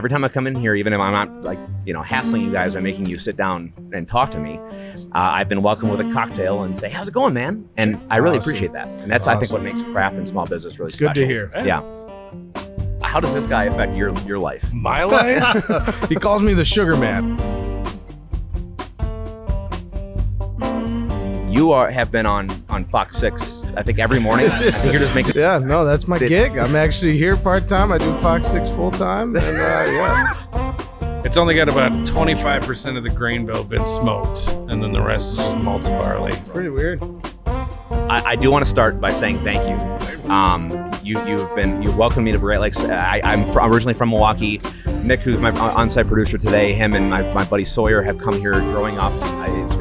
Every time I come in here, even if I'm not like, hassling you guys and making you sit down and talk to me, I've been welcomed with a cocktail and say, how's it going, man? And I really appreciate that. And that's, I think, what makes craft and small business really special. Good to hear. Yeah. How does this guy affect your life? My life? He calls me the sugar man. You have been on Fox 6, I think, every morning. I think you're just making... Yeah, no, that's my gig. I'm actually here part-time. I do Fox 6 full-time. And yeah. It's only got about 25% of the grain bill been smoked, and then the rest is just malted barley. Pretty weird. I do want to start by saying thank you. You welcomed me to Great Lakes. I'm originally from Milwaukee. Nick, who's my on-site producer today, him and my buddy Sawyer have come here growing up.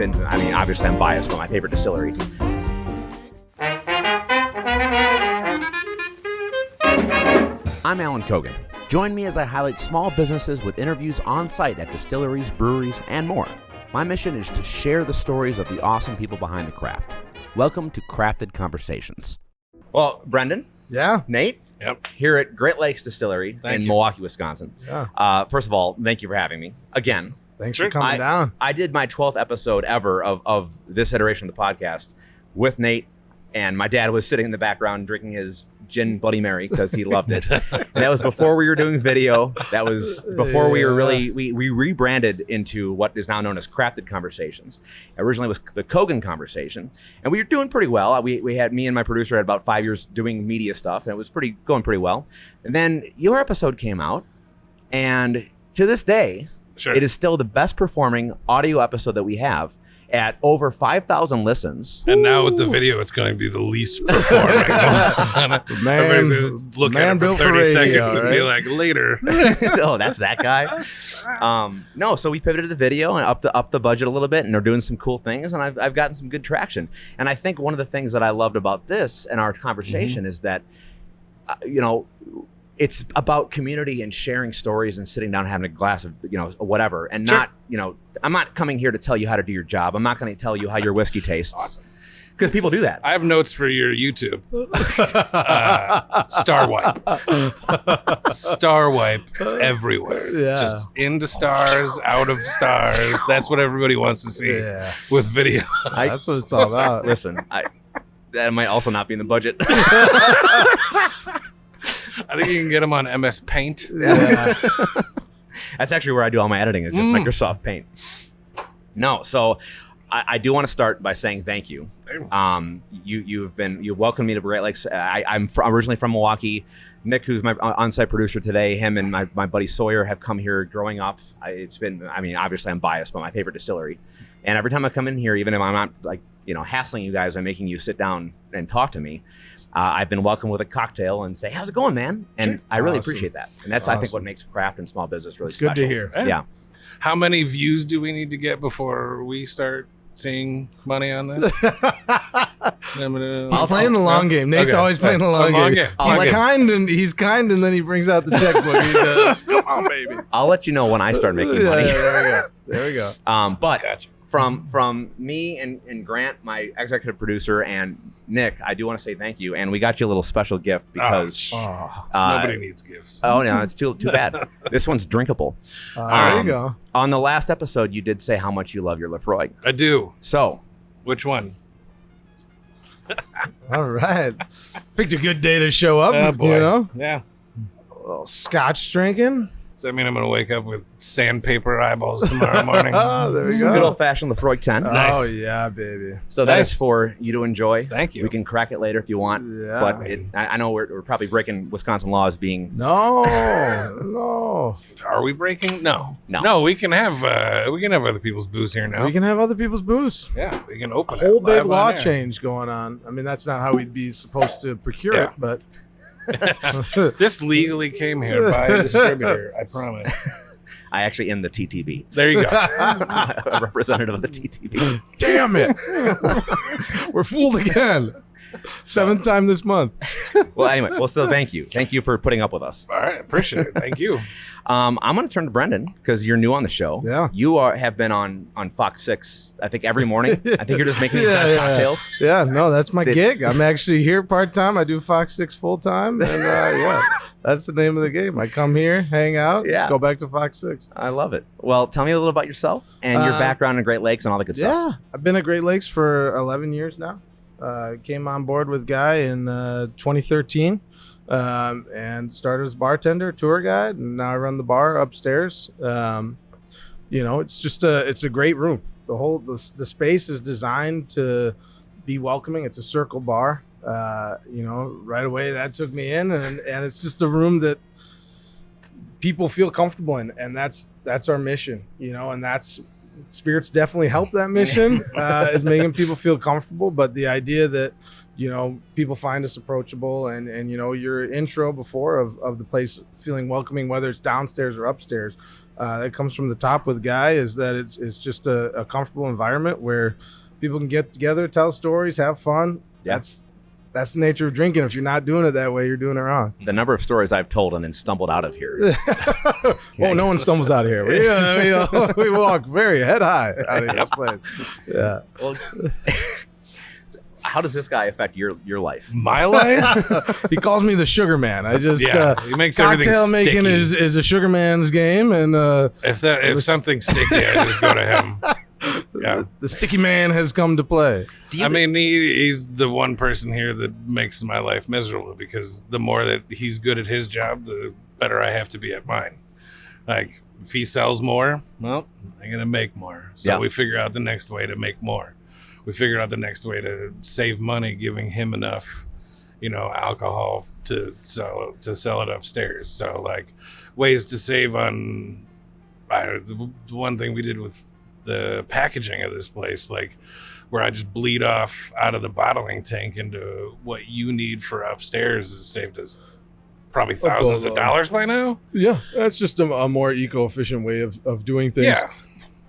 Obviously I'm biased, but my favorite distillery. I'm Alan Kogan. Join me as I highlight small businesses with interviews on-site at distilleries, breweries, and more. My mission is to share the stories of the awesome people behind the craft. Welcome to Crafted Conversations. Well, Brendan. Yeah. Nate. Yep. Here at Great Lakes Distillery in Milwaukee, Wisconsin. Yeah. First of all, thank you for having me again. Thanks for coming down. I did my 12th episode ever of this iteration of the podcast with Nate, and my dad was sitting in the background drinking his gin Bloody Mary because he loved it. And that was before we were doing video. That was before we were really, we rebranded into what is now known as Crafted Conversations. Originally it was the Kogan Conversation, and we were doing pretty well. We had, me and my producer had about 5 years doing media stuff, and it was going pretty well. And then your episode came out, and to this day, it is still the best performing audio episode that we have at over 5,000 listens. And now with the video, it's going to be the least performing. Man, look at it for 30 seconds and be like, later. Oh, that's that guy. No, so we pivoted the video and up the budget a little bit, and they're doing some cool things, and I've gotten some good traction. And I think one of the things that I loved about this and our conversation is that, it's about community and sharing stories and sitting down and having a glass of, whatever. And not, I'm not coming here to tell you how to do your job. I'm not going to tell you how your whiskey tastes. Awesome. Because people do that. I have notes for your YouTube. Star wipe. Star wipe everywhere. Yeah. Just into stars, out of stars. That's what everybody wants to see with video. That's what it's all about. Listen, that might also not be in the budget. I think you can get them on MS Paint. Yeah. That's actually where I do all my editing. It's just Microsoft Paint. No, so I do want to start by saying thank you. You welcomed me to Great Lakes. I'm originally from Milwaukee. Nick, who's my on-site producer today, him and my buddy Sawyer have come here growing up. Obviously I'm biased, but my favorite distillery. And every time I come in here, even if I'm not like, hassling you guys and making you sit down and talk to me, I've been welcomed with a cocktail and say, how's it going, man? And I really appreciate that. And that's, I think, what makes craft and small business really special. Good to hear. Yeah. How many views do we need to get before we start seeing money on this? He's playing the long game. Nate's always playing the long game. He's kind, and then he brings out the checkbook. He says, come on, baby. I'll let you know when I start making money. There we go. But gotcha. From me and Grant, my executive producer, and Nick, I do want to say thank you. And we got you a little special gift because nobody needs gifts. Oh no, it's too bad. This one's drinkable. There you go. On the last episode, you did say how much you love your Lefroy. I do. So, which one? All right. Picked a good day to show up. Oh, boy. Yeah. A little scotch drinking. Does that mean I'm going to wake up with sandpaper eyeballs tomorrow morning? Oh, there we Some go. good old-fashioned Lefroy 10. Nice. Oh, yeah, baby. So that is for you to enjoy. Thank you. We can crack it later if you want. Yeah. But I know we're probably breaking Wisconsin laws being... No. Are we breaking? No. We can have other people's booze here now. We can have other people's booze. Yeah, we can open Whole it. big law change going on. I mean, that's not how we'd be supposed to procure it, but... This legally came here by a distributor, I promise. I actually am the TTB. There you go. A representative of the TTB. Damn it. We're fooled again. 7th time this month. Well, anyway, still thank you for putting up with us. All right, appreciate it. Thank you. I'm going to turn to Brendan because you're new on the show. Yeah, you have been on Fox 6. I think every morning. I think you're just making these nice cocktails. Yeah, no, that's my gig. I'm actually here part time. I do Fox 6 full time, and that's the name of the game. I come here, hang out, go back to Fox 6. I love it. Well, tell me a little about yourself and your background in Great Lakes and all the good stuff. Yeah, I've been at Great Lakes for 11 years now. Came on board with Guy in 2013 and started as bartender, tour guide, and now I run the bar upstairs. It's just it's a great room. The space is designed to be welcoming. It's a circle bar. Right away that took me in, and it's just a room that people feel comfortable in, and that's our mission, and that's spirits definitely help that mission, is making people feel comfortable. But the idea that people find us approachable, and your intro before of the place feeling welcoming, whether it's downstairs or upstairs, that comes from the top with Guy, is that it's just a comfortable environment where people can get together, tell stories, have fun. That's the nature of drinking. If you're not doing it that way, you're doing it wrong. The number of stories I've told and then stumbled out of here. Well, no one stumbles out of here. We walk very head high out of this place. Yeah. Well, how does this guy affect your life? My life? He calls me the sugar man. I just he makes everything cocktail sticky. making is a sugar man's game, and if something's sticky, I just go to him. Yeah, the sticky man has come to play. He's the one person here that makes my life miserable, because the more that he's good at his job, the better I have to be at mine. Like, if he sells more, well, I'm gonna make more. So we figure out the next way to make more. We figure out the next way to save money, giving him enough, alcohol to sell it upstairs. So, like, ways to save on. The one thing we did with the packaging of this place, like, where I just bleed off out of the bottling tank into what you need for upstairs, has saved us probably thousands of dollars by now. Yeah, that's just a more eco-efficient way of doing things. Yeah.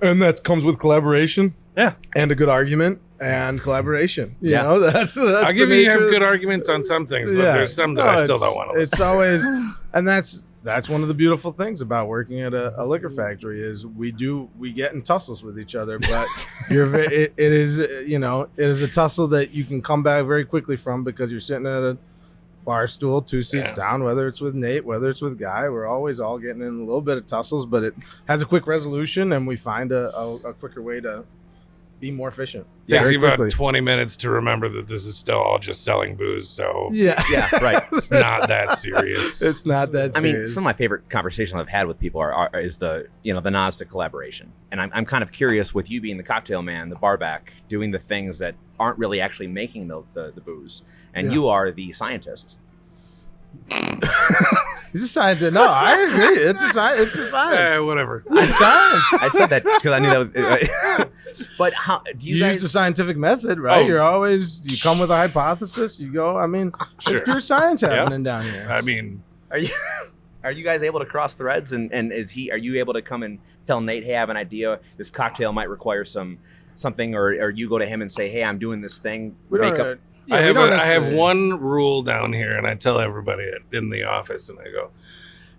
And that comes with collaboration. Yeah. And a good argument and collaboration. You know, that's I'll give you have good arguments on some things, but there's some that I still don't want to listen to. It's always, and that's one of the beautiful things about working at a liquor factory, is we get in tussles with each other, but it is a tussle that you can come back very quickly from, because you're sitting at a bar stool 2 seats down, whether it's with Nate, whether it's with Guy. We're always all getting in a little bit of tussles, but it has a quick resolution, and we find a quicker way to be more efficient. Takes you about 20 minutes to remember that this is still all just selling booze. So right. It's not that serious. It's not that serious. I mean, some of my favorite conversations I've had with people is the nods to collaboration. And I'm kind of curious, with you being the cocktail man, the bar back, doing the things that aren't really actually making the booze, and you are the scientist. He's a scientist. No, I agree. It's a science. Whatever. It's science. I said that because I knew that was, but how do you guys use the scientific method, right? You come with a hypothesis, you go, it's pure science happening down here. I mean, are you guys able to cross threads, and are you able to come and tell Nate, hey, I have an idea, this cocktail might require something, or you go to him and say, hey, I'm doing this thing, I have one rule down here, and I tell everybody in the office, and I go,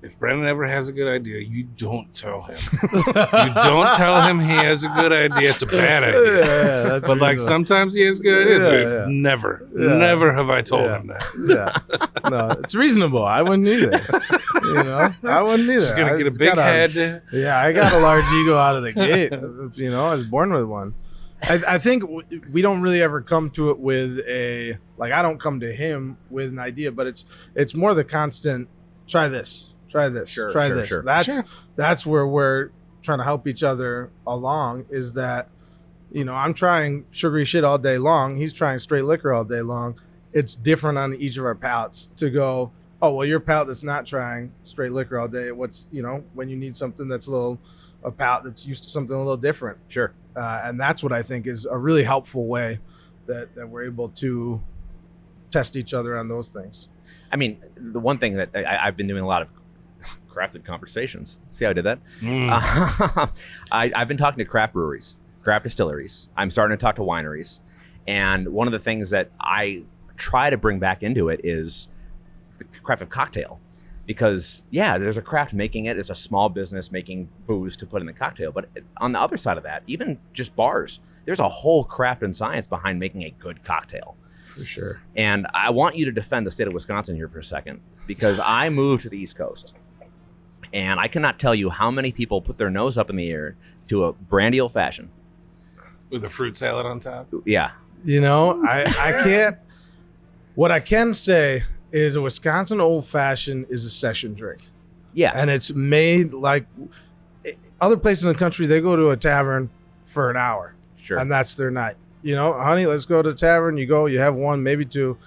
if Brendan ever has a good idea, you don't tell him. You don't tell him he has a good idea. It's a bad idea. But like, sometimes he has good ideas. Never have I told him that. No, it's reasonable. I wouldn't either. I wouldn't either. He's gonna get a big head. I got a large ego out of the gate. I was born with one. I think we don't really ever come to it with I don't come to him with an idea, but it's more the constant, try this, try this. Sure. That's where we're trying to help each other along, is that, I'm trying sugary shit all day long. He's trying straight liquor all day long. It's different on each of our palates to go, oh, well, your palate that's not trying straight liquor all day, what's, when you need something that's a palate that's used to something a little different. Sure. And that's what I think is a really helpful way that we're able to test each other on those things. I mean, the one thing that I've been doing a lot of crafted conversations. See how I did that? I've been talking to craft breweries, craft distilleries. I'm starting to talk to wineries. And one of the things that I try to bring back into it is the craft of cocktail. Because, yeah, there's a craft making it. It's a small business making booze to put in the cocktail. But on the other side of that, even just bars, there's a whole craft and science behind making a good cocktail. For sure. And I want you to defend the state of Wisconsin here for a second, because I moved to the East Coast. And I cannot tell you how many people put their nose up in the air to a brandy old fashioned. With a fruit salad on top? Yeah. You know, I can't. What I can say is a Wisconsin old fashioned is a session drink. Yeah. And it's made like other places in the country, they go to a tavern for an hour. Sure. And that's their night. You know, honey, let's go to the tavern. You go, you have one, maybe two.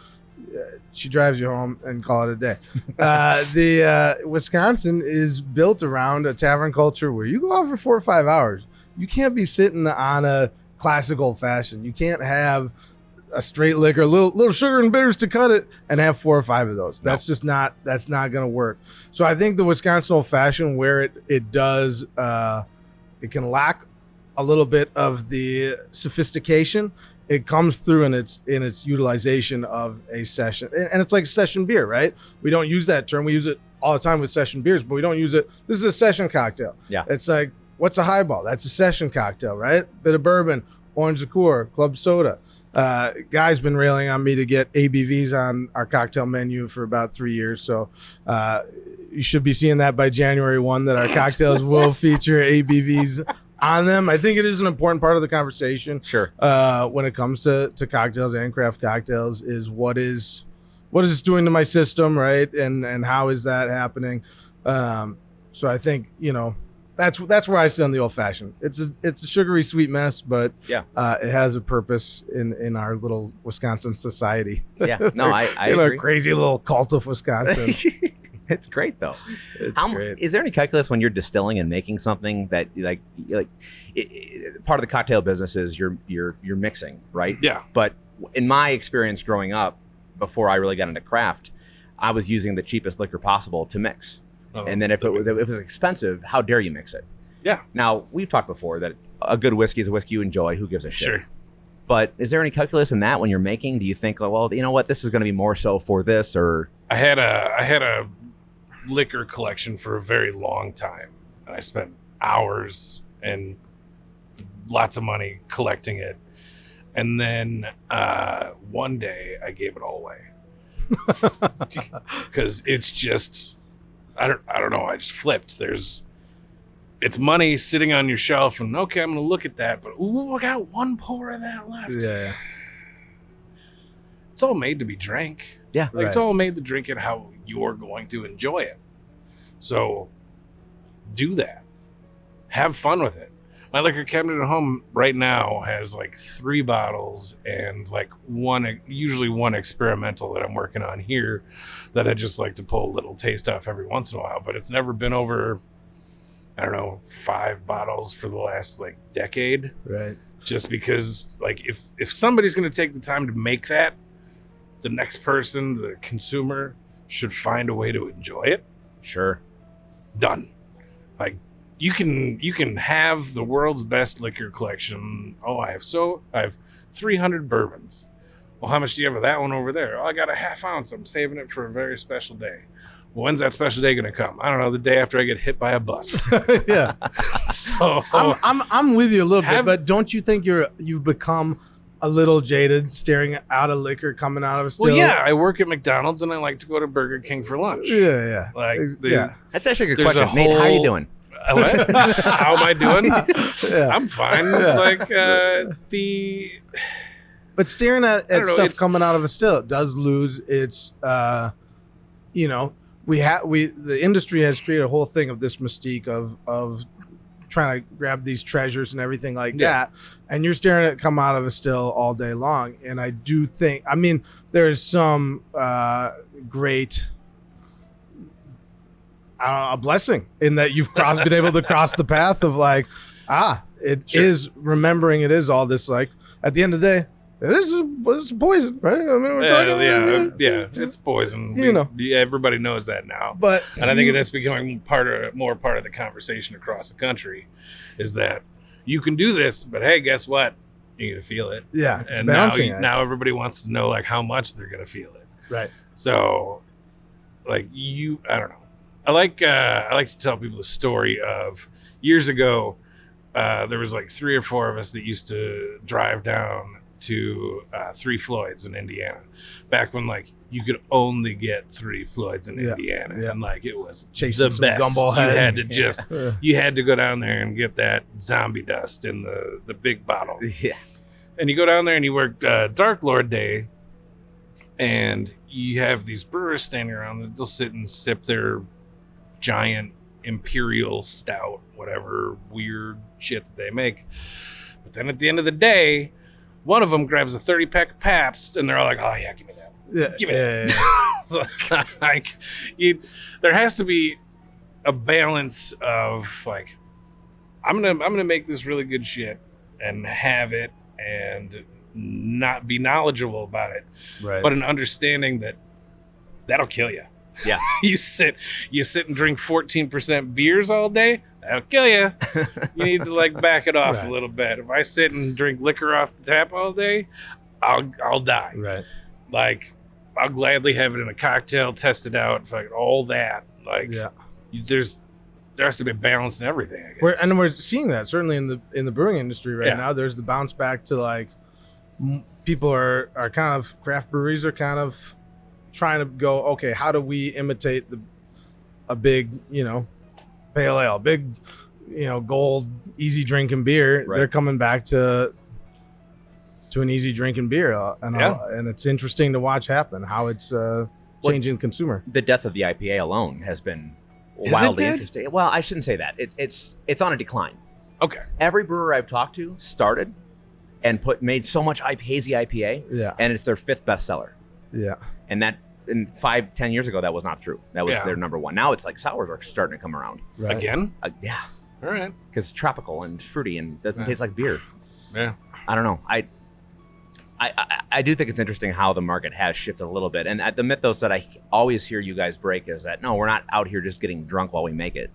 She drives you home and call it a day. The Wisconsin is built around a tavern culture where you go out for 4 or 5 hours. You can't be sitting on a classic old fashioned. You can't have a straight liquor, little sugar and bitters to cut it, and have 4 or 5 of those. That's just not going to work. So I think the Wisconsin old fashioned, where it does, it can lack a little bit of the sophistication. It comes through in its utilization of a session, and it's like session beer, right? We don't use that term. We use it all the time with session beers, but we don't use it. This is a session cocktail. Yeah. It's like, what's a highball? That's a session cocktail, right? Bit of bourbon, orange liqueur, club soda. Guy's been railing on me to get ABVs on our cocktail menu for about 3 years. So you should be seeing that by January 1, that our cocktails will feature ABVs on them. I think it is an important part of the conversation. Sure. When it comes to cocktails and craft cocktails, is what is this doing to my system, right? And how is that happening? So I think, you know, that's where I sit on the old fashioned. It's a sugary sweet mess, but Yeah. It has a purpose in our little Wisconsin society. Yeah. No, I in our agree. crazy little cult of Wisconsin. It's great though. It's great. Is there any calculus when you're distilling and making something that part of the cocktail business is you're mixing, right? Yeah. But in my experience growing up, before I really got into craft, I was using the cheapest liquor possible to mix. And then if it was expensive, how dare you mix it? Yeah. Now, we've talked before that a good whiskey is a whiskey you enjoy. Who gives a shit? Sure. But is there any calculus in that when you're making? Do you think, well, you know what, this is going to be more so for this, or? I had a liquor collection for a very long time. I spent hours and lots of money collecting it. And then one day I gave it all away. Because it's just, I don't know, I just flipped. It's money sitting on your shelf, and okay, I'm going to look at that, but ooh, I got one pour of that left. Yeah. It's all made to be drank. Yeah. Like, it's all made to drink it how you're going to enjoy it. So do that. Have fun with it. My liquor cabinet at home right now has like 3 bottles and like usually one experimental that I'm working on here that I just like to pull a little taste off every once in a while. But it's never been over, I don't know, 5 bottles for the last like decade. Right. Just because, like, if somebody's going to take the time to make that, the next person, the consumer, should find a way to enjoy it. Sure. Done. Like, you can have the world's best liquor collection. Oh, I have 300 bourbons. Well, how much do you have of that one over there? Oh, I got a half ounce. I'm saving it for a very special day. Well, when's that special day going to come? I don't know. The day after I get hit by a bus. Yeah. So I'm with you a little bit, but don't you think you've become a little jaded staring out of liquor coming out of a still? Well, yeah, I work at McDonald's and I like to go to Burger King for lunch. Yeah. Like, That's actually a good There's question. a Nate, how are you whole- doing? What? How am I doing? Yeah. I'm fine. Like But staring at don't know, stuff it's- coming out of a still, it does lose its, you know, the industry has created a whole thing of this mystique of trying to grab these treasures and everything like that. And you're staring at it come out of a still all day long. And I do think, I mean, there's some great, I don't know, a blessing in that you've been able to cross the path of like, it is remembering it is all this, like, at the end of the day, this is poison, right? I mean, we're talking it's poison. You know. Everybody knows that now. But And I think that's becoming more part of the conversation across the country, is that you can do this, but hey, guess what? you're gonna feel it. Yeah, it's And balancing act. now everybody wants to know like how much they're gonna feel it. Right. So, like I don't know. I like to tell people the story of years ago. There was like 3 or 4 of us that used to drive down to 3 Floyds in Indiana, back when like you could only get 3 Floyds in Indiana, and like it was Chasing the best. Gumball You head. had to just you had to go down there and get that zombie dust in the big bottle. Yeah. And you go down there and you work Dark Lord Day, and you have these brewers standing around that they'll sit and sip their giant imperial stout, whatever weird shit that they make. But then at the end of the day, one of them grabs a 30-pack of Pabst, and they're all like, "Oh yeah, give me that. Yeah. Give me that." Like, there has to be a balance of like, I'm gonna make this really good shit and have it and not be knowledgeable about it, Right. but an understanding that that'll kill you. Yeah. you sit and drink 14% beers all day, that'll kill you. You need to like back it off Right. a little bit. If I sit and drink liquor off the tap all day, I'll die. Right. Like, I'll gladly have it in a cocktail, test it out, like all that. Like, Yeah. there has to be a balance in everything, I guess. We're seeing that certainly in the brewing industry right Yeah. now. There's the bounce back to like people are kind of, craft breweries are kind of trying to go, okay, how do we imitate a big, pale ale, big, gold, easy drinking beer. Right. They're coming back to an easy drinking beer, and it's interesting to watch happen how it's changing consumer. The death of the IPA alone has been Is it wildly dead? interesting. Well, I shouldn't say that. It's on a decline. Okay. Every brewer I've talked to started and made so much hazy IPA, Yeah. and it's their 5th bestseller. Yeah. And that in 5-10 years ago, that was not true. That was Yeah. their number 1. Now it's like sours are starting to come around. Right. Again? Yeah, All right. because it's tropical and fruity and doesn't Yeah. taste like beer. Yeah. I don't know. I do think it's interesting how the market has shifted a little bit. And the mythos that I always hear you guys break is that, no, we're not out here just getting drunk while we make it.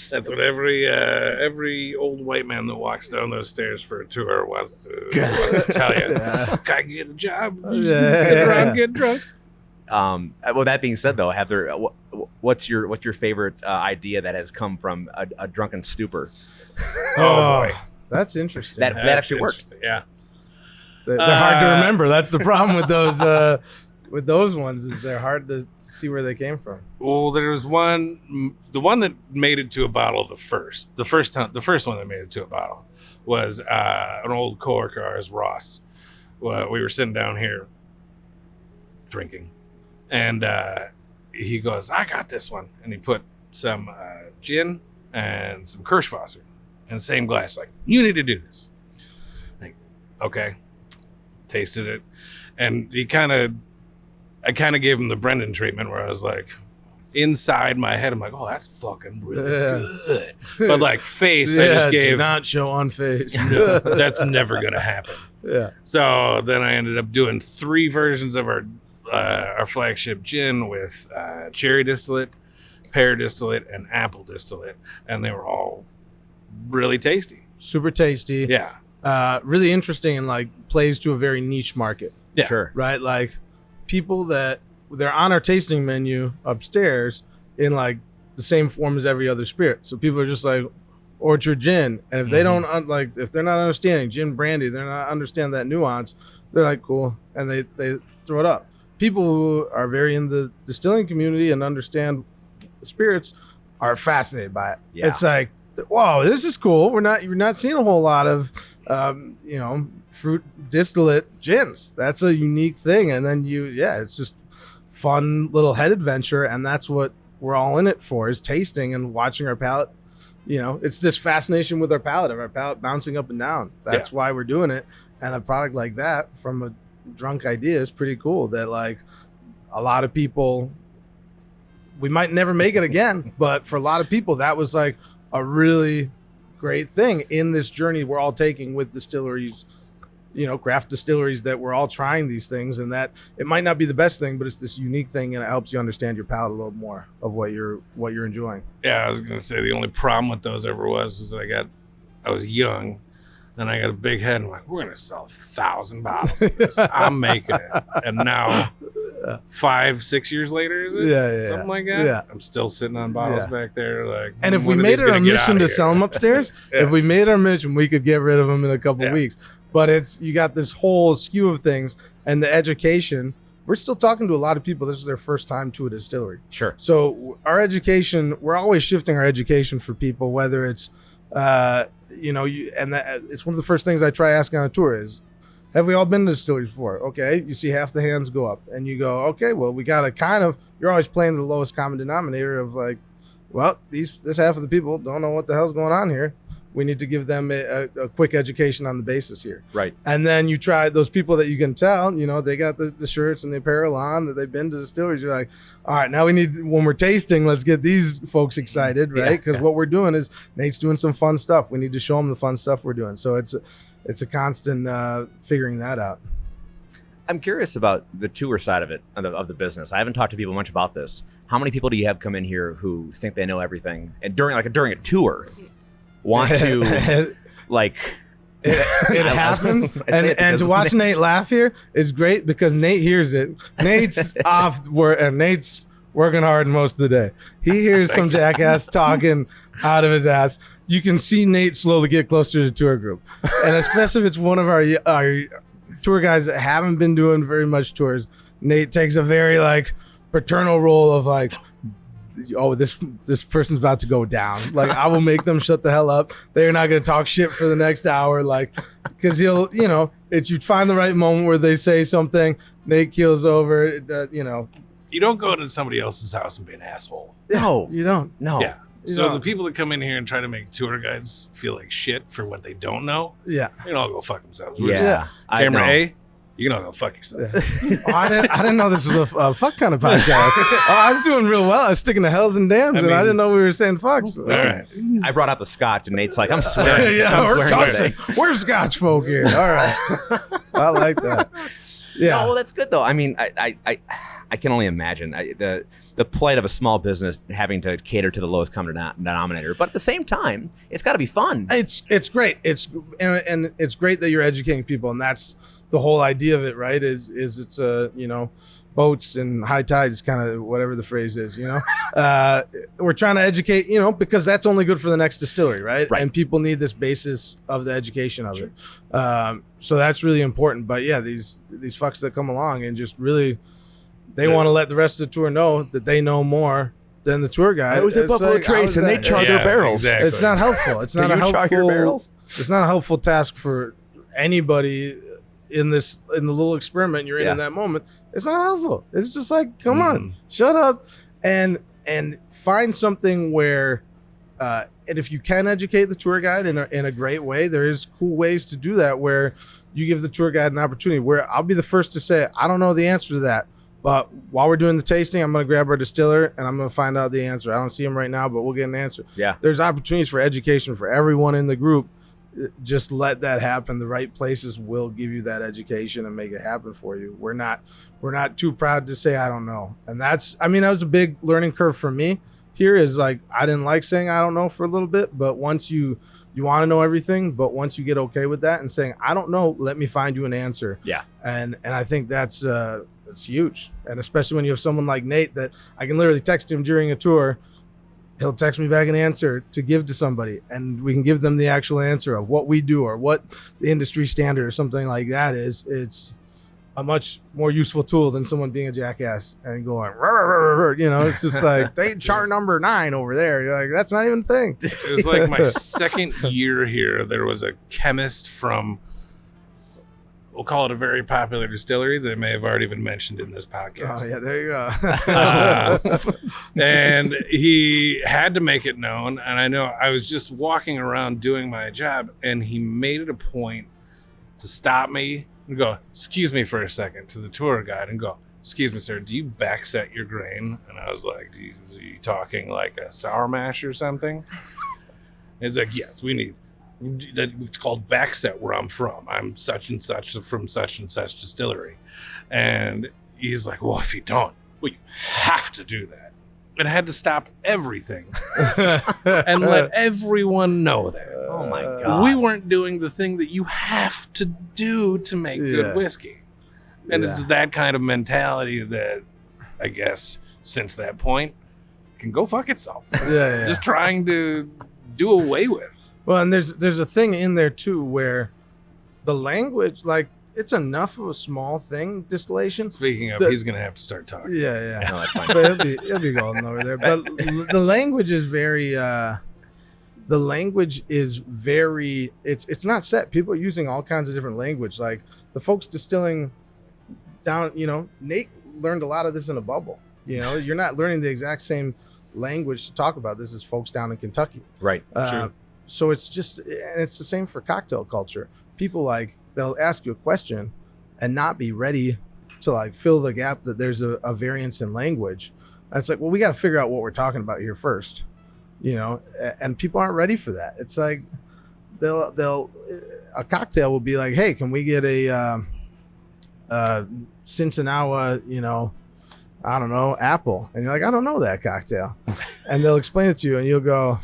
That's what every old white man that walks down those stairs for a tour wants to tell you. Can I get a job? Yeah. Sit around, get drunk. Well, that being said, though, have there what's your favorite idea that has come from a drunken stupor? Oh, boy. That's interesting. That actually worked. Interesting. Yeah. They're hard to remember. That's the problem with those ones, is they're hard to see where they came from. Well, there was the one that made it to a bottle the first one that made it to a bottle was an old coworker of ours, Ross. Well, we were sitting down here drinking, and he goes, "I got this one," and he put some gin and some Kirschwasser in the same glass. Like, you need to do this. Like, okay, tasted it, and I kind of gave him the Brendan treatment, where I was like, inside my head, I'm like, oh, that's fucking really good. But like face, I just do gave, not show on face. no, that's never gonna happen. Yeah. So then I ended up doing 3 versions of our flagship gin with cherry distillate, pear distillate, and apple distillate, and they were all really tasty. Super tasty. Yeah, Really interesting, and like plays to a very niche market. Yeah. Sure. Right? Like people that they're on our tasting menu upstairs in like the same form as every other spirit. So people are just like orchard gin, and if they don't if they're not understanding gin brandy, they're not understand that nuance, they're like, cool, and they throw it up. People who are very in the distilling community and understand spirits are fascinated by it. Yeah. It's like, whoa, this is cool. You're not seeing a whole lot of fruit distillate gins. That's a unique thing. And then it's just fun little head adventure, and that's what we're all in it for, is tasting and watching our palate. It's this fascination with our palate, of our palate bouncing up and down. That's why we're doing it. And a product like that from a drunk idea is pretty cool. That like a lot of people, we might never make it again, but for a lot of people, that was like a really great thing in this journey we're all taking with distilleries, craft distilleries, that we're all trying these things, and that it might not be the best thing, but it's this unique thing, and it helps you understand your palate a little more of what you're enjoying. yeah. I was gonna say the only problem with those ever was that I was young, And I got a big head. And I'm like, we're going to sell 1,000 bottles of this. I'm making it. And now, 5-6 years later, is it? Something like that? Yeah. I'm still sitting on bottles back there. Like, and if we made it our mission to sell them upstairs, if we made our mission, we could get rid of them in a couple weeks. But you got this whole skew of things, and the education. We're still talking to a lot of people. This is their first time to a distillery. Sure. So our education, we're always shifting our education for people, whether it's, it's one of the first things I try asking on a tour is, have we all been to distilleries before? Okay. You see half the hands go up and you go, okay, well, we got to you're always playing the lowest common denominator of like, well, this half of the people don't know what the hell's going on here. We need to give them a quick education on the basis here. Right. And then you try those people that you can tell, they got the shirts and the apparel on, that they've been to distilleries. You're like, all right, now when we're tasting, let's get these folks excited, right? Because what we're doing is Nate's doing some fun stuff. We need to show them the fun stuff we're doing. So it's a constant figuring that out. I'm curious about the tour side of it, of the business. I haven't talked to people much about this. How many people do you have come in here who think they know everything? And during a tour, want to it happens, and to watch Nate laugh here is great because Nate hears it. Nate's off work and Nate's working hard most of the day. He hears some jackass talking out of his ass. You can see Nate slowly get closer to the tour group, and especially if it's one of our tour guys that haven't been doing very much tours. Nate takes a very paternal role of oh, this person's about to go down. I will make them shut the hell up. They're not going to talk shit for the next hour. Because you'd find the right moment where they say something, Nate keels over, You don't go to somebody else's house and be an asshole. No, you don't. No. Yeah. So the people that come in here and try to make tour guides feel like shit for what they don't know, they can all go fuck themselves. Camera A, you can all go fuck yourself. I didn't know this was a fuck kind of podcast. I was doing real well. I was sticking to hells and dams, and I didn't know we were saying fucks. All right. I brought out the scotch, and Nate's like, I'm swearing. We're Scotch folk here. All right. I like that. Yeah. No, well, that's good, though. I mean, I can only imagine the plight of a small business having to cater to the lowest common denominator. But at the same time, it's got to be fun. It's great. It's great that you're educating people, and that's the whole idea of it, right? Is it's boats and high tides, kind of whatever the phrase is. We're trying to educate, because that's only good for the next distillery, right? And people need this basis of the education of it. So that's really important. But yeah, these fucks that come along and just really. They want to let the rest of the tour know that they know more than the tour guide. I was at Buffalo Trace and they char their barrels. Exactly. It's not helpful. It's not It's not a helpful task for anybody in the little experiment you're in that moment. It's not helpful. It's just come on, shut up, and find something where. And if you can educate the tour guide in a great way, there is cool ways to do that where you give the tour guide an opportunity. Where I'll be the first to say I don't know the answer to that. But while we're doing the tasting, I'm going to grab our distiller and I'm going to find out the answer. I don't see him right now, but we'll get an answer. Yeah. There's opportunities for education for everyone in the group. Just let that happen. The right places will give you that education and make it happen for you. We're not too proud to say I don't know. And that was a big learning curve for me. Here is I didn't like saying I don't know for a little bit, but once you want to know everything, but once you get okay with that and saying I don't know, let me find you an answer. Yeah. And I think that's huge. And especially when you have someone like Nate that I can literally text him during a tour. He'll text me back an answer to give to somebody and we can give them the actual answer of what we do or what the industry standard or something like that is. It's a much more useful tool than someone being a jackass and going, it's just they chart number 9 over there. You're like, that's not even a thing. It was my second year here. There was a chemist from, we'll call it a very popular distillery that may have already been mentioned in this podcast. Oh, yeah, there you go. And he had to make it known. And I know I was just walking around doing my job, and he made it a point to stop me and go, excuse me for a second, to the tour guide and go, excuse me, sir, do you backset your grain? And I was like, are you talking like a sour mash or something? He's like, yes, we need. It's called backset where I'm from. I'm such and such from such and such distillery. And he's like, well, if you don't, well, you have to do that. And I had to stop everything and let everyone know that. Oh my God. God. We weren't doing the thing that you have to do to make good whiskey. And it's that kind of mentality that, I guess, since that point, can go fuck itself. Just trying to do away with. Well, and there's a thing in there too where the language, like, it's enough of a small thing, distillation. Speaking of, he's gonna have to start talking. Yeah. No, that's fine. But it'll be going over there. But the language is very it's not set. People are using all kinds of different language. Like the folks distilling down, Nate learned a lot of this in a bubble. You're not learning the exact same language to talk about this as folks down in Kentucky. Right. True. So it's just, and it's the same for cocktail culture. People they'll ask you a question and not be ready to fill the gap that there's a variance in language. And it's like, well, we got to figure out what we're talking about here first, and people aren't ready for that. It's like they'll a cocktail will be like, hey, can we get a Cincinnati, I don't know, apple? And you're like, I don't know that cocktail. And they'll explain it to you and you'll go,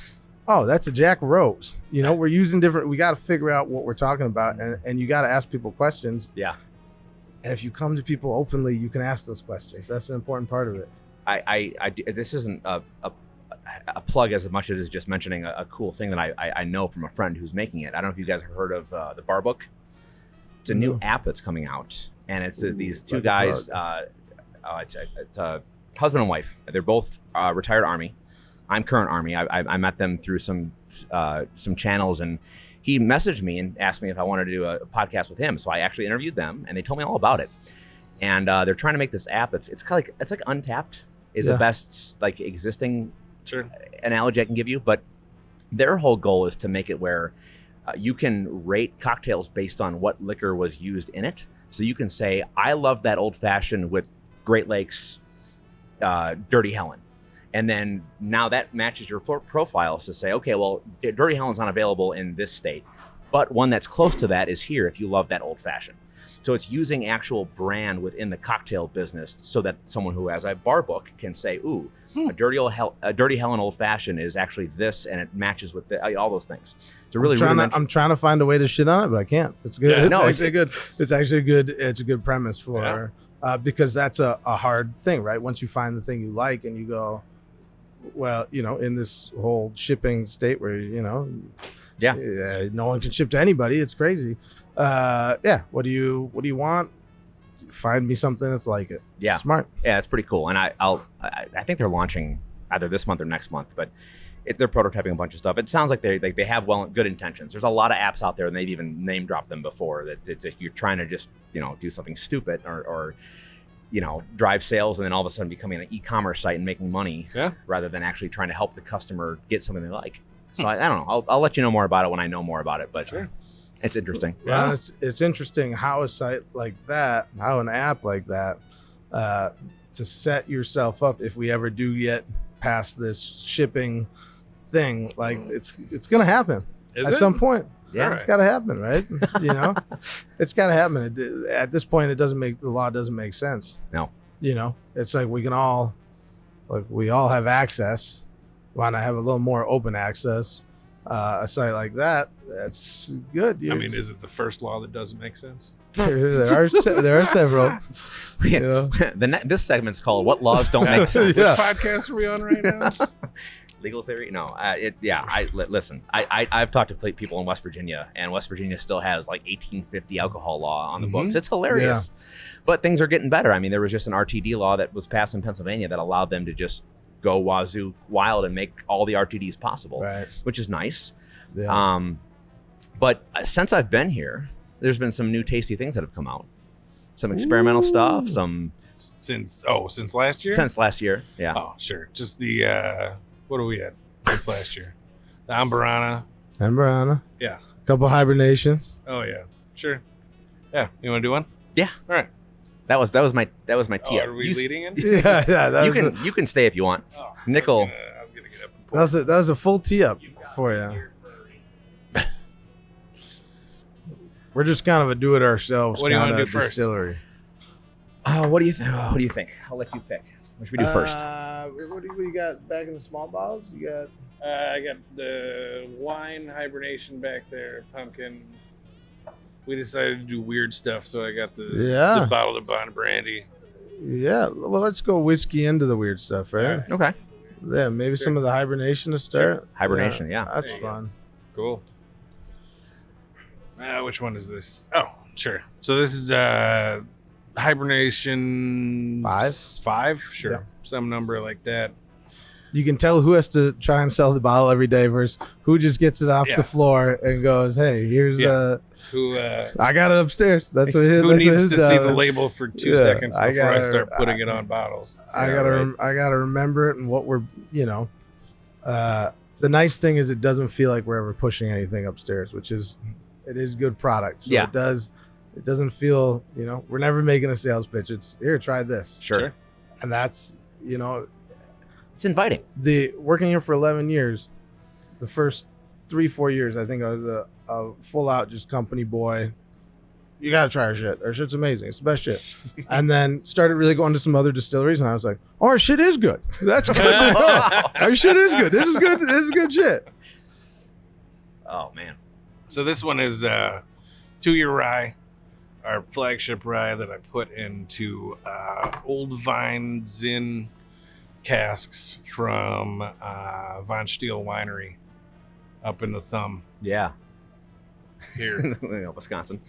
oh, that's a Jack Rose. We're using different, we got to figure out what we're talking about. And you got to ask people questions. Yeah. And if you come to people openly, you can ask those questions. That's an important part of it. This isn't a plug as much as it is just mentioning a cool thing that I know from a friend who's making it. I don't know if you guys have heard of the Bar Book. It's a new app that's coming out. And it's these two guys, it's a husband and wife. They're both retired Army. I'm current Army. I met them through some channels, and he messaged me and asked me if I wanted to do a podcast with him. So I actually interviewed them, and they told me all about it. And they're trying to make this app. It's like Untapped is the best existing analogy I can give you. But their whole goal is to make it where you can rate cocktails based on what liquor was used in it. So you can say, I love that old fashioned with Great Lakes Dirty Helen. And then now that matches your profile to say, okay, well, Dirty Helen's not available in this state, but one that's close to that is here if you love that old fashioned. So it's using actual brand within the cocktail business so that someone who has a bar book can say, ooh, a Dirty Helen old fashioned is actually this, and it matches with all those things. So really, I'm trying to find a way to shit on it, but I can't. It's good. Yeah, It's actually good. It's a good premise for because that's a hard thing, right? Once you find the thing you like and you go, well, in this whole shipping state where, no one can ship to anybody. It's crazy. What do you want? Find me something that's like it. Yeah. Smart. Yeah, it's pretty cool. And I think they're launching either this month or next month, but they're prototyping a bunch of stuff. It sounds like they have good intentions. There's a lot of apps out there, and they've even name dropped them before, that you're trying to just, do something stupid or drive sales and then all of a sudden becoming an e-commerce site and making money rather than actually trying to help the customer get something they like. So I don't know. I'll let you know more about it when I know more about it, but it's interesting. Yeah, it's interesting how a site like that, how an app like that, to set yourself up if we ever do get past this shipping thing, it's going to happen at some point. Yeah, it's got to happen, right? It's got to happen. At this point, the law doesn't make sense. No. It's like we all have access. Why not have a little more open access? A site like that's good. I mean, is it the first law that doesn't make sense? There are several. This segment's called "What Laws Don't Make Sense." Which podcast are we on right now? Legal theory? No. Listen. I've talked to people in West Virginia, and West Virginia still has 1850 alcohol law on the books. It's hilarious, but things are getting better. I mean, there was just an RTD law that was passed in Pennsylvania that allowed them to just go wazoo wild and make all the RTDs possible, which is nice. Yeah. But since I've been here, there's been some new tasty things that have come out. Some experimental stuff. Since last year. Since last year, yeah. Oh, sure. Just the what are we at since last year? The amburana. Yeah. A couple hibernations. Oh yeah, sure. Yeah, you want to do one? Yeah. All right. That was my tee up. Are we leading in? Yeah. You can stay if you want. Oh, Nickel. I was gonna get up. That was a full tee up for you. We're just kind of a do-it-ourselves What do you kind want to of do first? distillery. What do you think? I'll let you pick. What should we do first? What do you got back in the small bottles? You got I got the wine hibernation back there, pumpkin. We decided to do weird stuff, so I got the bottle of Bond brandy. Yeah, well, let's go whiskey into the weird stuff, right? Okay. Yeah, maybe some of the hibernation to start. Sure. Hibernation, yeah. That's There you fun. Cool. Which one is this? Oh, sure. So this is hibernation 5? Sure. Yeah. Some number like that. You can tell who has to try and sell the bottle every day versus who just gets it off the floor and goes, "Hey, here's Who I got it upstairs." That's what his. who that's what needs his to job see the is. label for 2 Yeah, seconds I before I gotta- start putting it on bottles? I Yeah, gotta right. I gotta remember it and what we're the nice thing is it doesn't feel like we're ever pushing anything upstairs, which is it is good product. So Yeah. it doesn't feel we're never making a sales pitch. It's here, try this. Sure. And that's It's inviting. the working here for 11 years, the first 3-4 years I think I was a full out just company boy. You gotta try our shit. Our shit's amazing. It's the best shit. And then started really going to some other distilleries, and I was like, "Oh, our shit is good. That's good. Our shit is good. This is good. This is good shit." Oh, man. So this one is 2-year rye, our flagship rye that I put into old vine Zinn casks from Von Stiel Winery up in the Thumb Yeah. here. Wisconsin.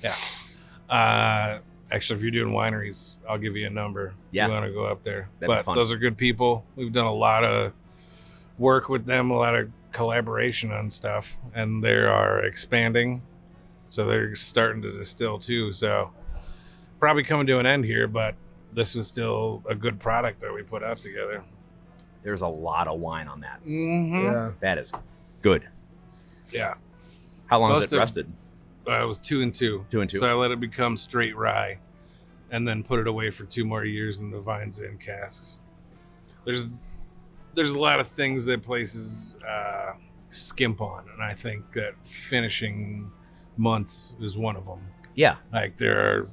Actually, if you're doing wineries, I'll give you a number Yeah. if you want to go up there. That'd be But fun. those are good people. We've done a lot of work with them, a lot of collaboration on stuff, and they are expanding. So they're starting to distill too. So probably coming to an end here, but this was still a good product that we put out together. There's a lot of wine on that. Mm-hmm. Yeah. That is good. Yeah. How long Most is it of- rested? It was 2 and 2. 2 and 2. So I let it become straight rye and then put it away for 2 more years in the vines in casks. There's a lot of things that places skimp on, and I think that finishing months is one of them. Yeah. Like there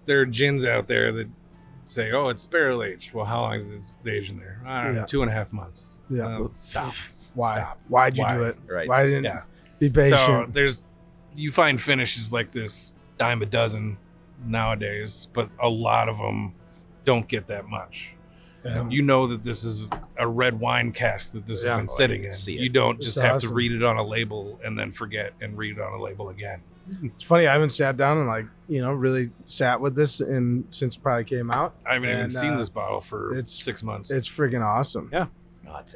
are gins out there that say, "Oh, it's barrel aged." Well, how long is it aged in there? I don't know, Yeah. 2.5 months. Yeah. Stop. Why? Stop. Why'd you Why? do it? Right. Why didn't Yeah. be patient? So you find finishes like this dime a dozen nowadays, but a lot of them don't get that much. Yeah. You know that this is a red wine cask that this Yeah. has been sitting in. See it. You don't It's just have to awesome. read it on a label and then forget and read it on a label again. It's funny. I haven't sat down and really sat with this since it probably came out. I haven't even And, seen this bottle for it's- 6 months. It's freaking awesome. Yeah. Oh, it's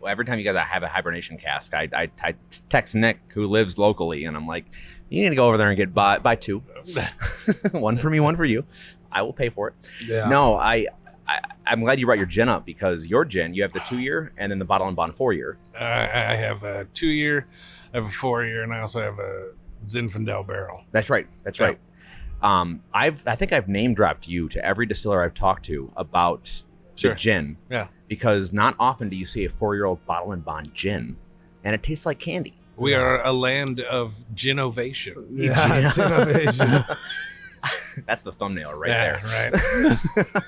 every time you guys have a hibernation cask, I text Nick, who lives locally, and I'm like, you need to go over there and get buy 2. One for me, one for you. I will pay for it. Yeah. No, I'm glad you brought your gin up, because your gin, you have the 2-year and then the bottle and bond 4-year. I have a 2-year, I have a 4-year, and I also have a Zinfandel barrel. That's right. That's Yeah. right. I think I've name dropped you to every distiller I've talked to about Sure. the gin. Yeah. Because not often do you see a 4-year-old bottle and bond gin, and it tastes like candy. We are a land of ginovation. Yeah. It's innovation. That's the thumbnail right Yeah, there. right.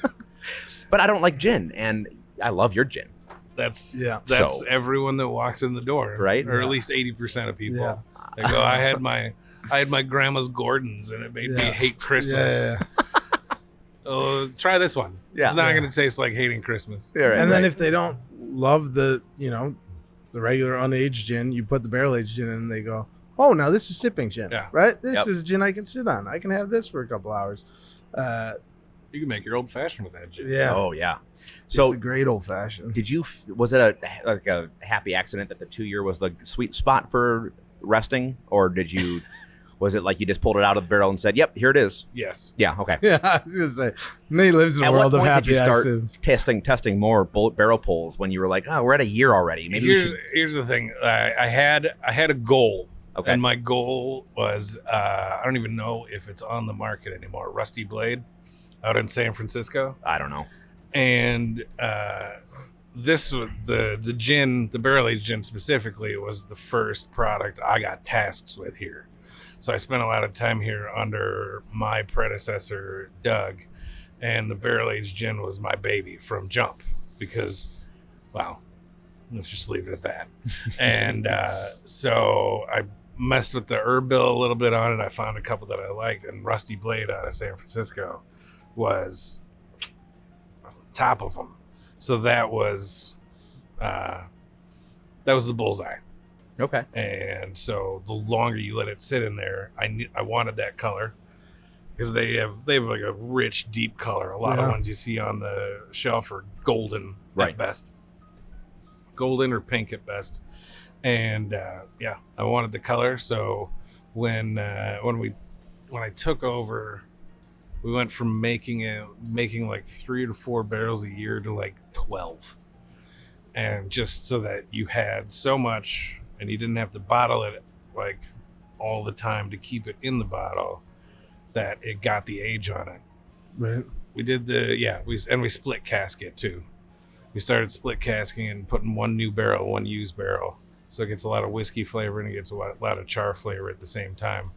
But I don't like gin, and I love your gin. That's So- everyone that walks in the door, Right? Or Yeah. at least 80% of people. Yeah. They go, I had my grandma's Gordons, and it made me Yeah. hate Christmas. Yeah. Oh, try this one. Yeah. It's not Yeah. going to taste like hating Christmas. Yeah, right, And then right. if they don't love the regular unaged gin, you put the barrel aged gin in, and they go, "Oh, now this is sipping gin, Yeah. right? This Yep. is gin I can sit on. I can have this for a couple hours." You can make your old fashioned with that gin. Yeah. Oh yeah. So So it's a great old fashioned. was it a happy accident that the 2-year was the sweet spot for resting, or was it like you just pulled it out of the barrel and said, "Yep, here it is"? Yes. Yeah. Okay. Yeah, I was gonna say, Nate lives in a At what world of point did happy you start accidents. testing more barrel pulls when you were like, "Oh, we're at a year already. Maybe we should." Here's the thing. I had a goal. Okay. And my goal was I don't even know if it's on the market anymore. Rusty Blade out in San Francisco. I don't know. And this was the gin, the barrel aged gin specifically, was the first product I got tasks with here. So I spent a lot of time here under my predecessor Doug, and the barrel aged gin was my baby from jump, because wow, Let's just leave it at that. And so I messed with the herb bill a little bit on it. I found a couple that I liked, and Rusty Blade out of San Francisco was top of them. So that was the bullseye. Okay. And so the longer you let it sit in there, I wanted that color because they have like a rich, deep color. A lot of ones you see on the shelf are golden at best. Golden or pink at best. And I wanted the color. So when I took over, we went from making like 3 to 4 barrels a year to like 12. And just so that you had so much and you didn't have to bottle it like all the time to keep it in the bottle, that it got the age on it. Right. We did we split casket too. We started split casking and putting one new barrel, one used barrel. So it gets a lot of whiskey flavor and it gets a lot of char flavor at the same time.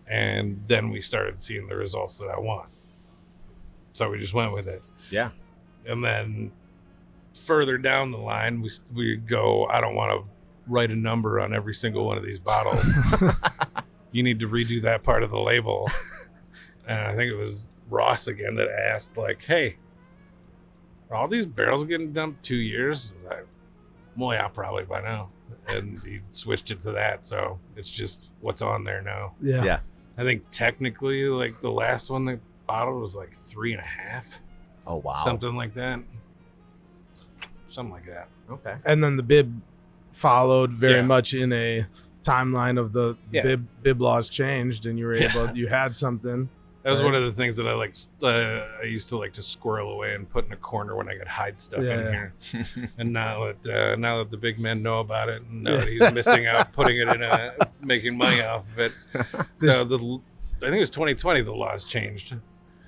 And then we started seeing the results that I want. So we just went with it. Yeah. And then further down the line, we go, I don't want to write a number on every single one of these bottles. You need to redo that part of the label. And I think it was Ross again that asked, like, hey, are all these barrels getting dumped 2 years? Well, yeah, probably by now. And he switched it to that. So it's just what's on there now. Yeah. I think technically, like, the last one that bottled was like 3.5. Oh, wow. Something like that. Okay. And then the bib followed very much in a timeline of the bib laws changed, and you were able, you had something. That was one of the things that I used to like to squirrel away and put in a corner when I could hide stuff in here. And now that the big men know about it, and now that he's missing out, putting it in making money off of it. So I think it was 2020 the laws changed.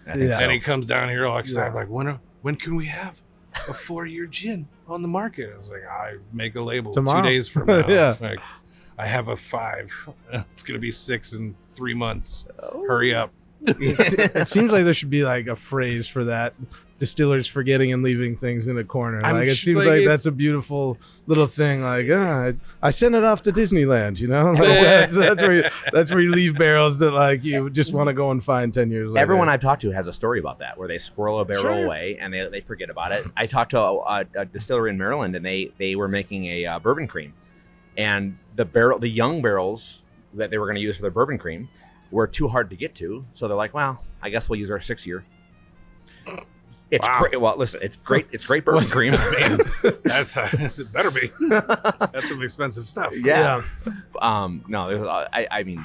I think so. And he comes down here all excited, like, when can we have a 4-year gin on the market? I was like, I make a label tomorrow. 2 days from now. Yeah. Like, I have a 5. It's gonna be 6 in 3 months. Hurry up. It seems like there should be like a phrase for that. Distillers forgetting and leaving things in a corner. It seems like that's a beautiful little thing. Like, I sent it off to Disneyland. You know, like, that's where you leave barrels that like you just want to go and find 10 years later. Everyone I've talked to has a story about that, where they squirrel a barrel away and they forget about it. I talked to a distillery in Maryland, and they were making a bourbon cream, and the young barrels that they were going to use for their bourbon cream were too hard to get to. So they're like, well, I guess we'll use our 6-year. It's great. Well, listen, it's great. It's great bourbon cream. Man. It better be. That's some expensive stuff. Yeah. No, I mean,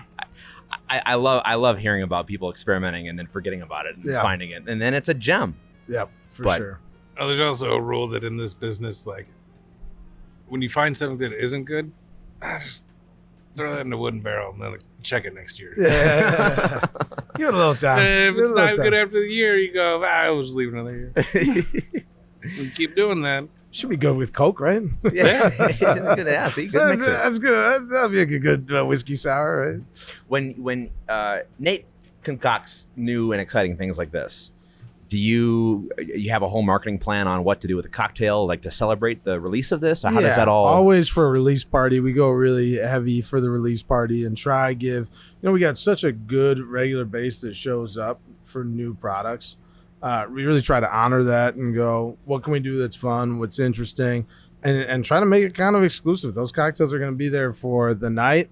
I love hearing about people experimenting and then forgetting about it and finding it, and then it's a gem. Yeah, for sure. Well, there's also a rule that in this business, like, when you find something that isn't good, just throw that in a wooden barrel and then check it next year. Yeah. Give it a little time. If it's not good after the year, you go, I'll just leave another year. And keep doing that. Should be good with Coke, right? Yeah. Yeah. See, good mixer. That's good. That'll be a good whiskey sour, right? When Nate concocts new and exciting things like this, do you have a whole marketing plan on what to do with the cocktail, like to celebrate the release of this? Or how does that all? Always for a release party, we go really heavy for the release party and try give. We got such a good regular base that shows up for new products. We really try to honor that and go, what can we do that's fun, what's interesting, and try to make it kind of exclusive. Those cocktails are going to be there for the night,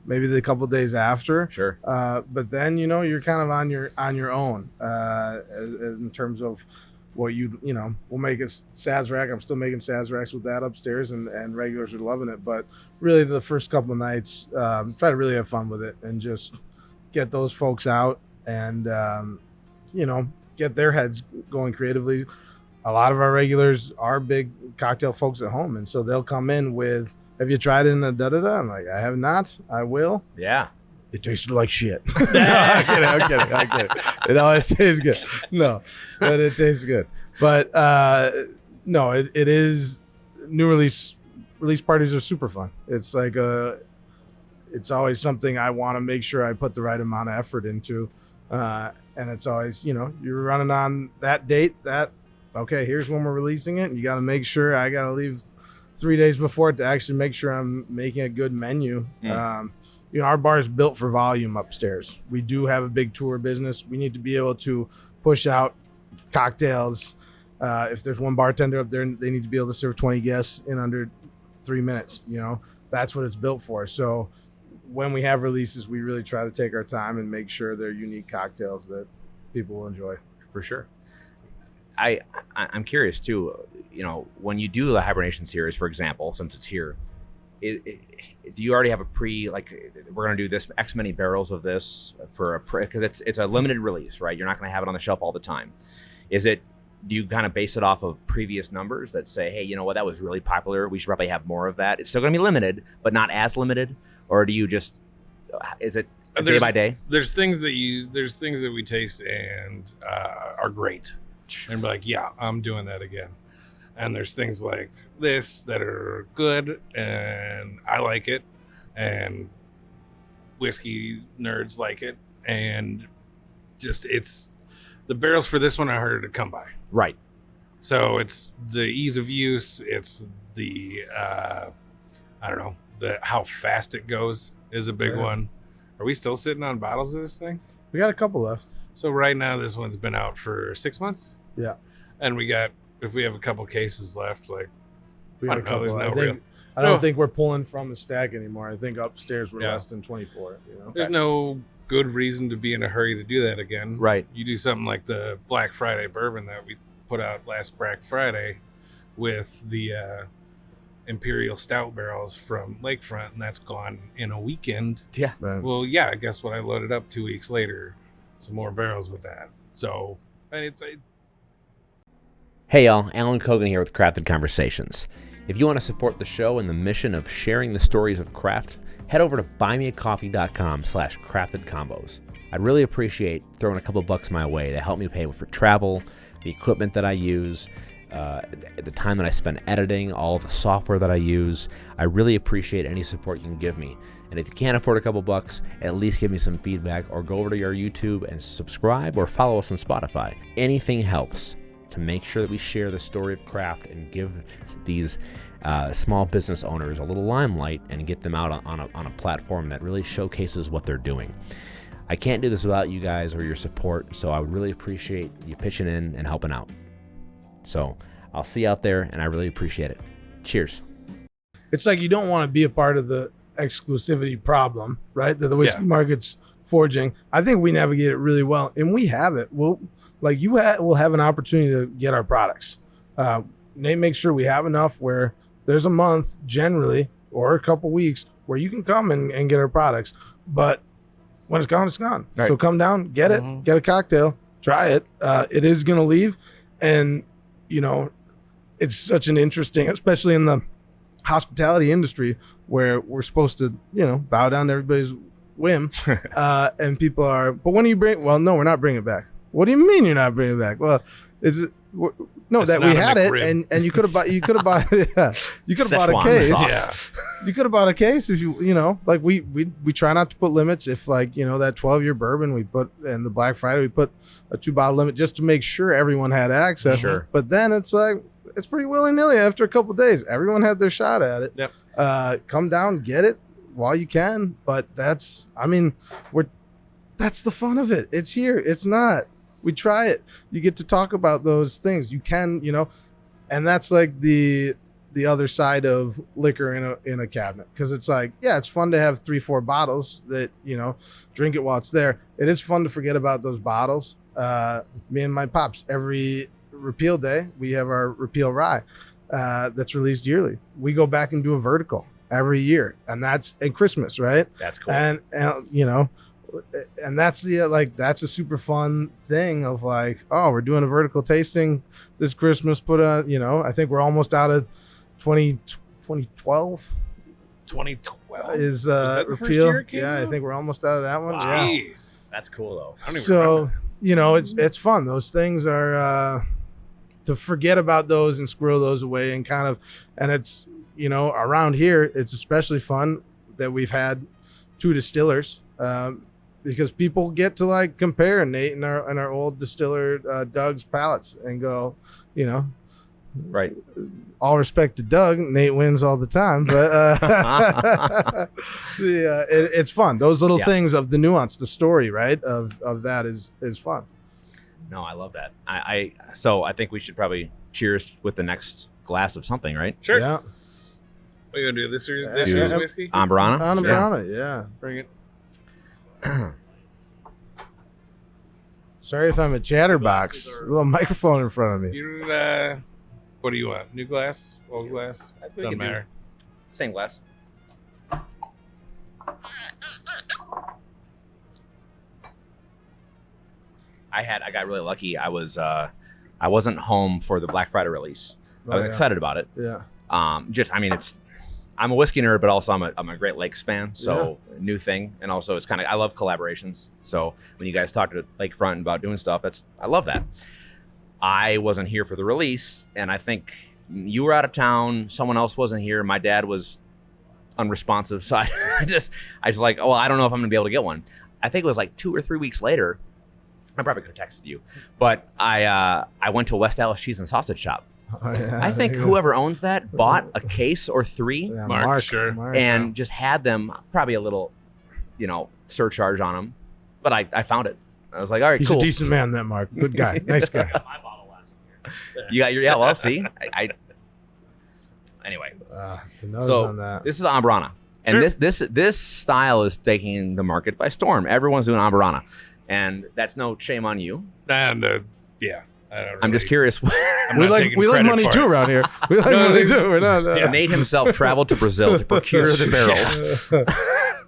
maybe the couple of days after. Sure. But then, you're kind of on your own in terms of what we'll make a Sazerac. I'm still making Sazeracs with that upstairs, and regulars are loving it. But really, the first couple of nights, try to really have fun with it and just get those folks out and, get their heads going creatively. A lot of our regulars are big cocktail folks at home, and so they'll come in with, have you tried it in a da-da-da? I'm like, I have not. I will. Yeah. It tasted like shit. No, I'm kidding. It always tastes good. No, but it tastes good. But no, it is, new release parties are super fun. It's like it's always something I want to make sure I put the right amount of effort into. And it's always, you're running on that date, okay, here's when we're releasing it, and you got to make sure I got to leave 3 days before to actually make sure I'm making a good menu. Our bar is built for volume upstairs. We do have a big tour business. We need to be able to push out cocktails. If there's one bartender up there, they need to be able to serve 20 guests in under 3 minutes. That's what it's built for. So when we have releases, we really try to take our time and make sure they're unique cocktails that people will enjoy. For sure. I'm curious too, when you do the hibernation series, for example, since it's here, do you already have a we're going to do this X many barrels of this because it's a limited release, right? You're not going to have it on the shelf all the time. Do you kind of base it off of previous numbers that say, hey, you know what, that was really popular, we should probably have more of that? It's still going to be limited, but not as limited? Or do you just, is it day by day? There's things that we taste and are great. And be like, yeah, I'm doing that again. And there's things like this that are good and I like it and whiskey nerds like it. And just the barrels for this one are harder to come by. Right. So it's the ease of use. It's the, how fast it goes is a big one. Are we still sitting on bottles of this thing? We got a couple left. So right now this one's been out for 6 months. Yeah. And if we have a couple cases left, we got a couple. I don't think we're pulling from the stack anymore. I think upstairs we're less than 24. There's no good reason to be in a hurry to do that again. Right. You do something like the Black Friday bourbon that we put out last Black Friday with the Imperial Stout barrels from Lakefront, and that's gone in a weekend. Yeah. Right. Well, yeah, guess what? I loaded up 2 weeks later, some more barrels with that. So, and it's Hey y'all, Alan Cogan here with Crafted Conversations. If you want to support the show and the mission of sharing the stories of craft, head over to buymeacoffee.com/craftedcombos. I'd really appreciate throwing a couple bucks my way to help me pay for travel, the equipment that I use, the time that I spend editing, all the software that I use. I really appreciate any support you can give me. And if you can't afford a couple bucks, at least give me some feedback or go over to our YouTube and subscribe or follow us on Spotify. Anything helps to make sure that we share the story of craft and give these small business owners a little limelight and get them out on a platform that really showcases what they're doing. I can't do this without you guys or your support, so I would really appreciate you pitching in and helping out. So I'll see you out there, and I really appreciate it. Cheers. It's like you don't want to be a part of the exclusivity problem, right? That the whiskey market's forging. I think we navigate it really well, and we have it. We'll have an opportunity to get our products. Nate makes sure we have enough where there's a month generally or a couple weeks where you can come and get our products. But when it's gone, it's gone. Right. So come down, get it, get a cocktail, try it. It is going to leave. And, it's such an interesting, especially in the hospitality industry where we're supposed to, bow down to everybody's whim. And people are, but when do you bring, well, no, we're not bringing it back. What do you mean you're not bringing it back? Well, no, that we had it, and you could have bought a case. Yeah. You could have bought a case if we try not to put limits. If that 12-year bourbon we put, and the Black Friday we put a 2-bottle limit just to make sure everyone had access. Sure. But then it's pretty willy-nilly after a couple of days. Everyone had their shot at it. Yep. Come down, get it while you can. But that's the fun of it. It's here. It's not. We try it. You get to talk about those things. You can, and that's like the other side of liquor in a cabinet. Because it's it's fun to have 3-4 bottles that, drink it while it's there. It is fun to forget about those bottles. Me and my pops, every repeal day, we have our repeal rye that's released yearly. We go back and do a vertical every year. And that's at Christmas, right? That's cool. And and that's that's a super fun thing of we're doing a vertical tasting this Christmas. I think we're almost out of 2012. 2012 is that the repeal. First year it came I out? think we're almost out of that one. Wow. Yeah. Jeez. That's cool though. I don't even remember. It's fun. Those things are to forget about those and squirrel those away and and it's around here it's especially fun that we've had 2 distillers. Because people get to compare Nate and our old distiller Doug's palates and go, Right. All respect to Doug, Nate wins all the time, but it's fun. Those little things of the nuance, the story, right? Of that is fun. No, I love that. So I think we should probably cheers with the next glass of something, right? Sure. Yeah. What are you gonna do? This year's whiskey? Amburana? Amburana, yeah. Bring it. Sorry if I'm a chatterbox. A little microphone in front of me. What do you want? New glass? Old glass? Doesn't matter. Same glass. I got really lucky. I wasn't home for the Black Friday release. I was excited about it. Yeah. I'm a whiskey nerd, but also I'm a Great Lakes fan, so new thing. And also it's I love collaborations. So when you guys talk to Lakefront about doing stuff, I love that. I wasn't here for the release, and I think you were out of town. Someone else wasn't here. My dad was unresponsive, so I was like, oh, I don't know if I'm gonna be able to get one. I think it was like 2 or 3 weeks later. I probably could have texted you, but I went to West Dallas Cheese and Sausage Shop. Oh, yeah. I think whoever owns that bought a case or 3, Yeah, Mark, sure. and just had them, probably a little, surcharge on them. But I found it. I was like, all right, He's cool. a decent man, that Mark. Good guy. Nice guy. My bottle last year. You got your well. See, anyway. The nose So on that. this is Amburana, and this style is taking the market by storm. Everyone's doing Amburana, and that's no shame on you. And yeah, I don't. I'm just curious. We like money too around here. We like money too. We're not. Nate himself traveled to Brazil to procure the barrels.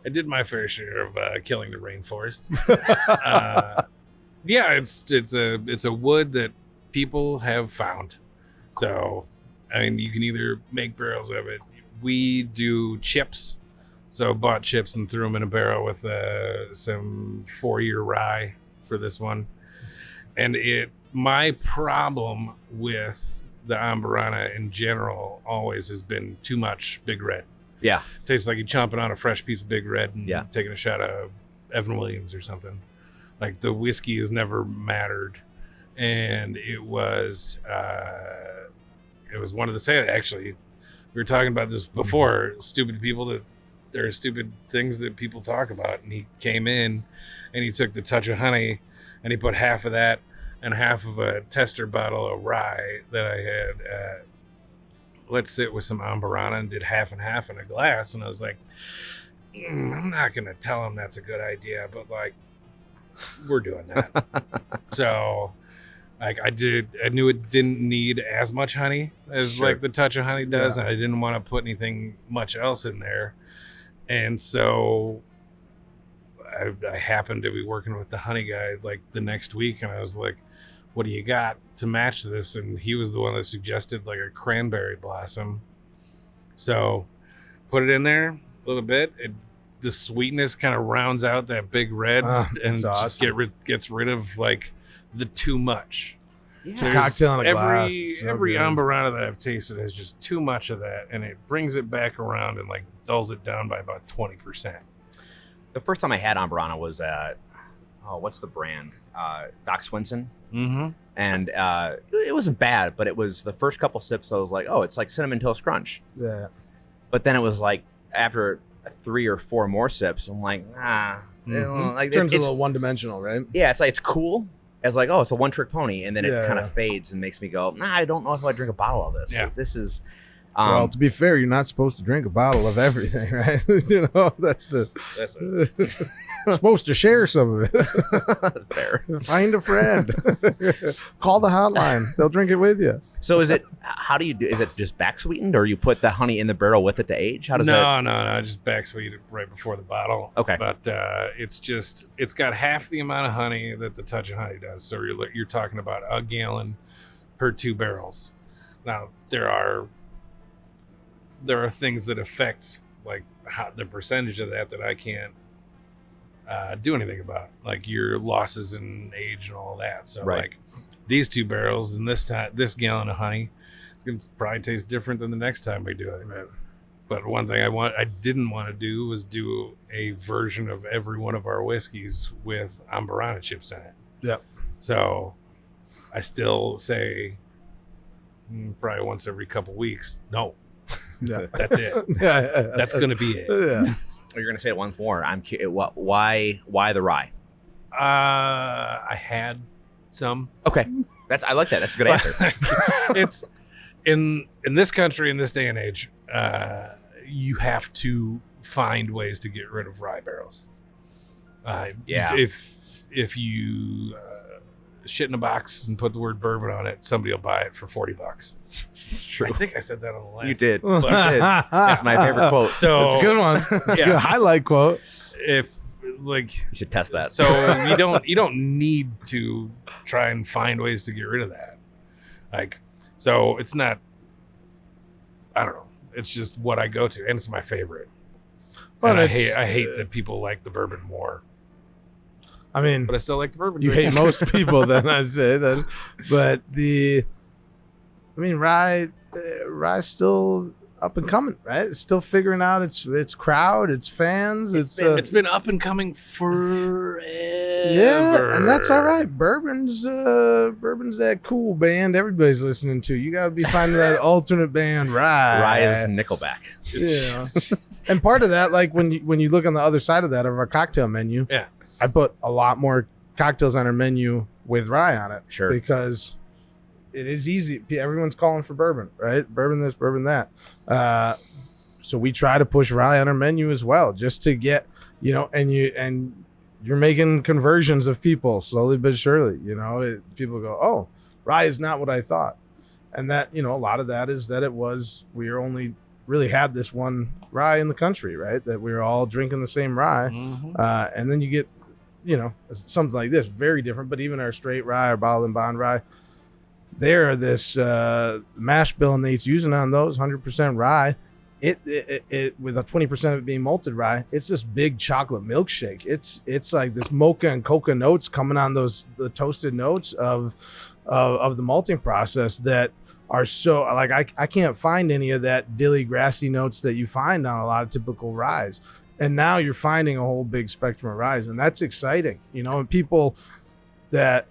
I did my fair share of killing the rainforest. Yeah, it's a wood that people have found. So, I mean, you can either make barrels of it. We do chips. So bought chips and threw them in a barrel with some 4-year rye for this one. And my problem with the Amburana in general always has been too much Big Red. Yeah. Tastes like you're chomping on a fresh piece of Big Red and Yeah. taking a shot of Evan Williams or something. Like the whiskey has never mattered. And it was one of the sales. Actually, we were talking about this before. There are stupid things that people talk about. And he came in and he took the touch of honey and he put half of that and half of a tester bottle of rye that I had let sit with some Amburana and did half and half in a glass. And I was like, I'm not going to tell him that's a good idea, but like, we're doing that. So like I knew it didn't need as much honey as like the touch of honey does. Yeah. And I didn't want to put anything much else in there. And so I happened to be working with the honey guy like the next week. And I was like, what do you got to match this? And he was the one that suggested like a cranberry blossom. So put it in there a little bit. The sweetness kind of rounds out that Big Red and that's just gets rid of like the too much. Yeah. It's a cocktail in a glass. It's so Every good. Amburana that I've tasted has just too much of that, and it brings it back around and like dulls it down by about 20%. The first time I had Amburana was at, what's the brand? Doc Swinson. Mm-hmm. And it wasn't bad, but it was the first couple sips. I was like, oh, it's like Cinnamon Toast Crunch. Yeah. But then it was like after 3 or 4 more sips, I'm like, like Turns a it's little one-dimensional, right? yeah, it's like it's cool. As like, oh, it's a one-trick pony, and then it Yeah. kind of fades and makes me go, I don't know if I drink a bottle of this. Yeah. This is, Well, to be fair, you're not supposed to drink a bottle of everything, right? That's listen, supposed to share some of it. fair. Find a friend. Call the hotline. They'll drink it with you. So is it? How do you do? Is it just back sweetened, or you put the honey in the barrel with it to age? How does that? No, just back sweet it right before the bottle. Okay. But it's got half the amount of honey that the touch of honey does. So you're talking about a gallon per 2 barrels. Now there are things that affect like the percentage of that I can't do anything about, like your losses in age and all that. So Right. like these 2 barrels and this gallon of honey, it's gonna probably taste different than the next time we do it. Right. But one thing I didn't want to do was do a version of every one of our whiskeys with Amburana chips in it. Yep. So I still say Probably once every couple weeks. No, Yeah. that's it. That's gonna be it. Yeah. Or you're gonna say it once more. I'm why the rye? I had some. Okay, I like that. That's a good answer. It's in this country in this day and age. You have to find ways to get rid of rye barrels. Yeah. If you shit in a box and put the word bourbon on it, somebody will buy it for $40. It's true. I think I said that on the last. You did. You did. That's my favorite quote. So It's a good one. It's a Yeah. good highlight quote. if like You should test that. so you don't need to try and find ways to get rid of that. Like, so it's not, I don't know. It's just what I go to, and it's my favorite. Well, And I it's- hate that people like the bourbon more, I mean, but I still like the bourbon. you hate most people, then I say that. But rye's still up and coming, right? It's still figuring out its crowd, its fans. It's been up and coming forever. Yeah, and that's all right. Bourbon's that cool band everybody's listening to. You got to be finding that alternate band, Rye is Nickelback. Yeah, and part of that, like when you look on the other side of that of our cocktail menu, Yeah. I put a lot more cocktails on our menu with rye on it, Sure. because it is easy. Everyone's calling for bourbon, right? Bourbon this, bourbon that. So we try to push rye on our menu as well, just to get, and you're making conversions of people slowly but surely. People go, oh, rye is not what I thought, and that a lot of that is that we only really had this one rye in the country, right? That we were all drinking the same rye, Mhm. and then you get something like this, very different. But even our straight rye, our bottled and bond rye, there this mash bill Nate's using on those 100% rye. It with a 20% of it being malted rye, it's this big chocolate milkshake. It's like this mocha and coca notes coming on the toasted notes of the malting process that are so, like, I can't find any of that dilly grassy notes that you find on a lot of typical ryes. And now you're finding a whole big spectrum of ryes, and that's exciting, and people that,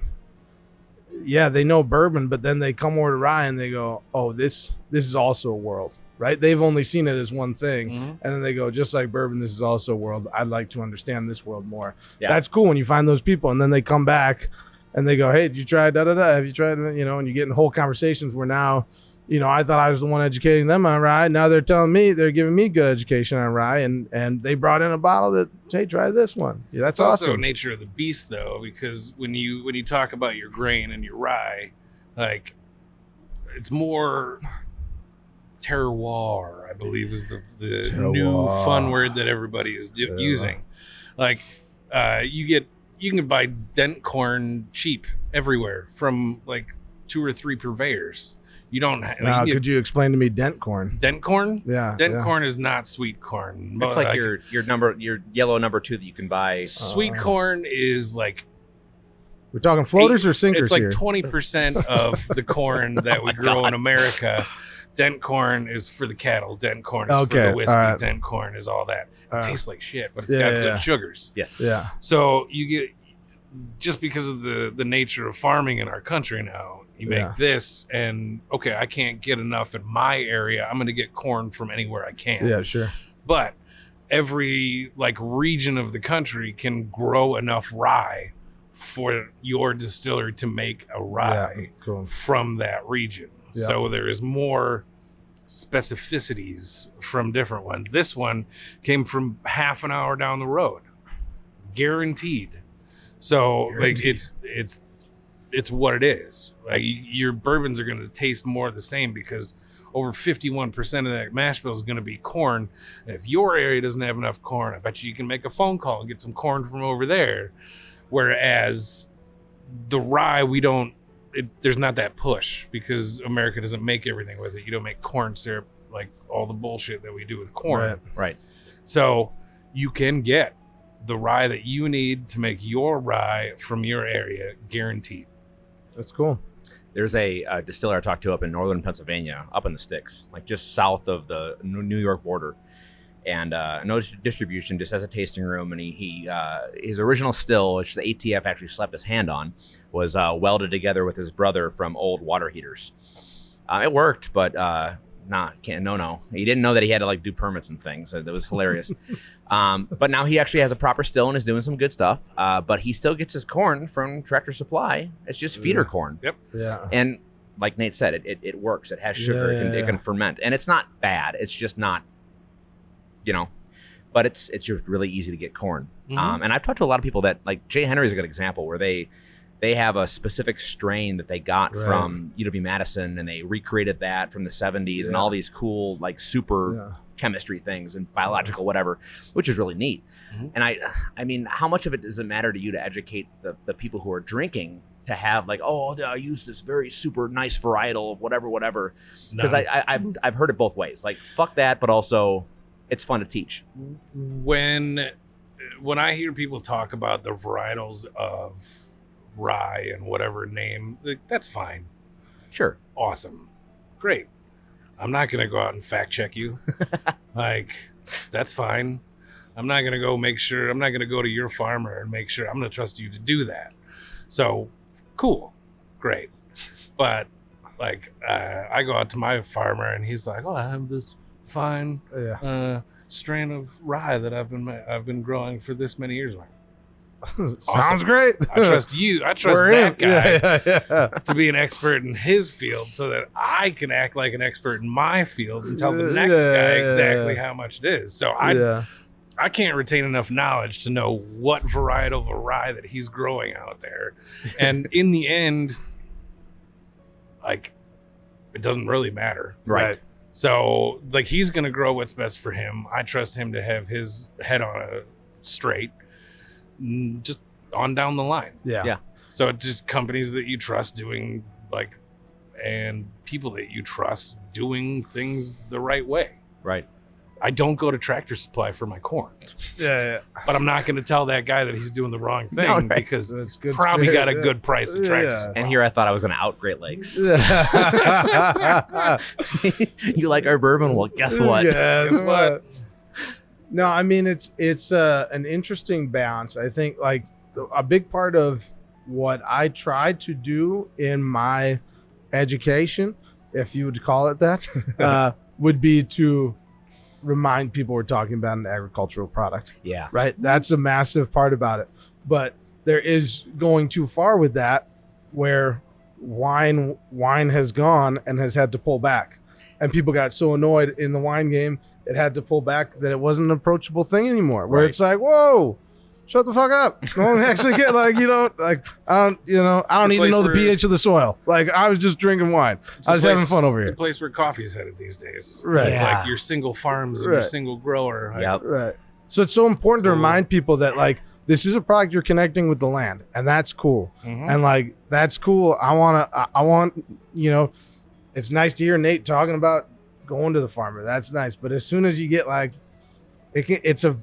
yeah, they know bourbon, but then they come over to rye and they go, oh, this is also a world, right? They've only seen it as one thing. Mhm. And then they go, just like bourbon, this is also a world. I'd like to understand this world more. Yeah. That's cool when you find those people, and then they come back and they go, hey, did you try da-da-da? Have you tried, and you get in whole conversations where now, I thought I was the one educating them on rye. Now they're telling me, they're giving me good education on rye, and they brought in a bottle that, hey, try this one. Yeah, that's It's also awesome. nature of the beast, though, because when you talk about your grain and your rye, like, it's more terroir, I believe, is the new Terroir. fun word that everybody is using. Like, you can buy dent corn cheap everywhere from like 2 or 3 purveyors. You don't. Now, could you explain to me dent corn? dent corn? Yeah, Dent yeah. corn is not sweet corn. It's like your yellow number 2 that you can buy. Sweet corn is like We're talking floaters or sinkers it's like here? 20% of the corn that we grow in America. Dent corn is for the cattle. Dent corn is for Okay, the whiskey. all right. Dent corn is all that. It All right. tastes like shit, but it's Yeah, got yeah, good yeah. sugars. Yes. Yeah. So you get, just because of the nature of farming in our country now, you make Yeah. this, and okay, I can't get enough in my area. I'm going to get corn from anywhere I can. Yeah, sure. But every like region of the country can grow enough rye for your distillery to make a rye Yeah, cool. from that region. Yeah. So there is more specificities from different ones. This one came from half an hour down the road, guaranteed. So like it's what it is. Like your bourbons are going to taste more the same because over 51% of that mash bill is going to be corn. And if your area doesn't have enough corn, I bet you can make a phone call and get some corn from over there. Whereas the rye, there's not that push because America doesn't make everything with it. You don't make corn syrup like all the bullshit that we do with corn. Right. Right. So you can get the rye that you need to make your rye from your area, guaranteed. That's cool. There's a distiller I talked to up in northern Pennsylvania, up in the sticks, like just south of the New York border. And no distribution, just has a tasting room. And he his original still, which the ATF actually slapped his hand on, was welded together with his brother from old water heaters. It worked, but no. He didn't know that he had to like do permits and things. So that was hilarious. But now he actually has a proper still and is doing some good stuff. But he still gets his corn from Tractor Supply. It's just feeder corn. Yep. Yeah. And like Nate said, it works. It has sugar. It can ferment, and it's not bad. It's just not, but it's just really easy to get corn. Mhm. And I've talked to a lot of people that like J. Henry's a good example where they have a specific strain that they got from UW-Madison, and they recreated that from the 70s and all these cool like super chemistry things and biological whatever, which is really neat. Mhm. And I mean, how much of it does it matter to you to educate the people who are drinking to have like, I use this very super nice varietal of whatever, because I've heard it both ways. Like fuck that, but also it's fun to teach. When I hear people talk about the varietals of rye and whatever name, that's fine. Sure. Awesome. Great. I'm not going to go out and fact check you. Like, that's fine. I'm not going to go to your farmer and make sure. I'm going to trust you to do that. So, cool. Great. But, like, I go out to my farmer and he's like, I have this fine strain of rye that I've been growing for this many years. Like, Sounds great. I trust you. I trust that guy to be an expert in his field so that I can act like an expert in my field and tell the next guy exactly how much it is. So I can't retain enough knowledge to know what varietal of rye that he's growing out there. And in the end, like, it doesn't really matter. Right. So, like, he's going to grow what's best for him. I trust him to have his head on a straight. Just on down the line. Yeah. So it's just companies that you trust doing and people that you trust doing things the right way. Right. I don't go to Tractor Supply for my corn. Yeah. But I'm not going to tell that guy that he's doing the wrong thing because It's good probably spirit, got a good price at Tractor Supply. And here I thought I was going to out Great Lakes. You like our bourbon? Well, guess what? Guess what? No, I mean it's an interesting balance. I think like a big part of what I try to do in my education, if you would call it that, would be to remind people we're talking about an agricultural product. Yeah. Right. That's a massive part about it. But there is going too far with that, where wine has gone and has had to pull back, and people got so annoyed in the wine game. It had to pull back that it wasn't an approachable thing anymore. Where it's like, whoa, shut the fuck up. Don't actually get I don't even know the pH of the soil. Like I was just drinking wine. I was having fun over here. The place where coffee's headed these days. Right. Yeah. Like your single farms and your single grower. Yep. Right. So it's so important to remind people that like this is a product you're connecting with the land, and that's cool. Mhm. And like that's cool. I want it's nice to hear Nate talking about going to the farmer. That's nice. But as soon as you get like it's a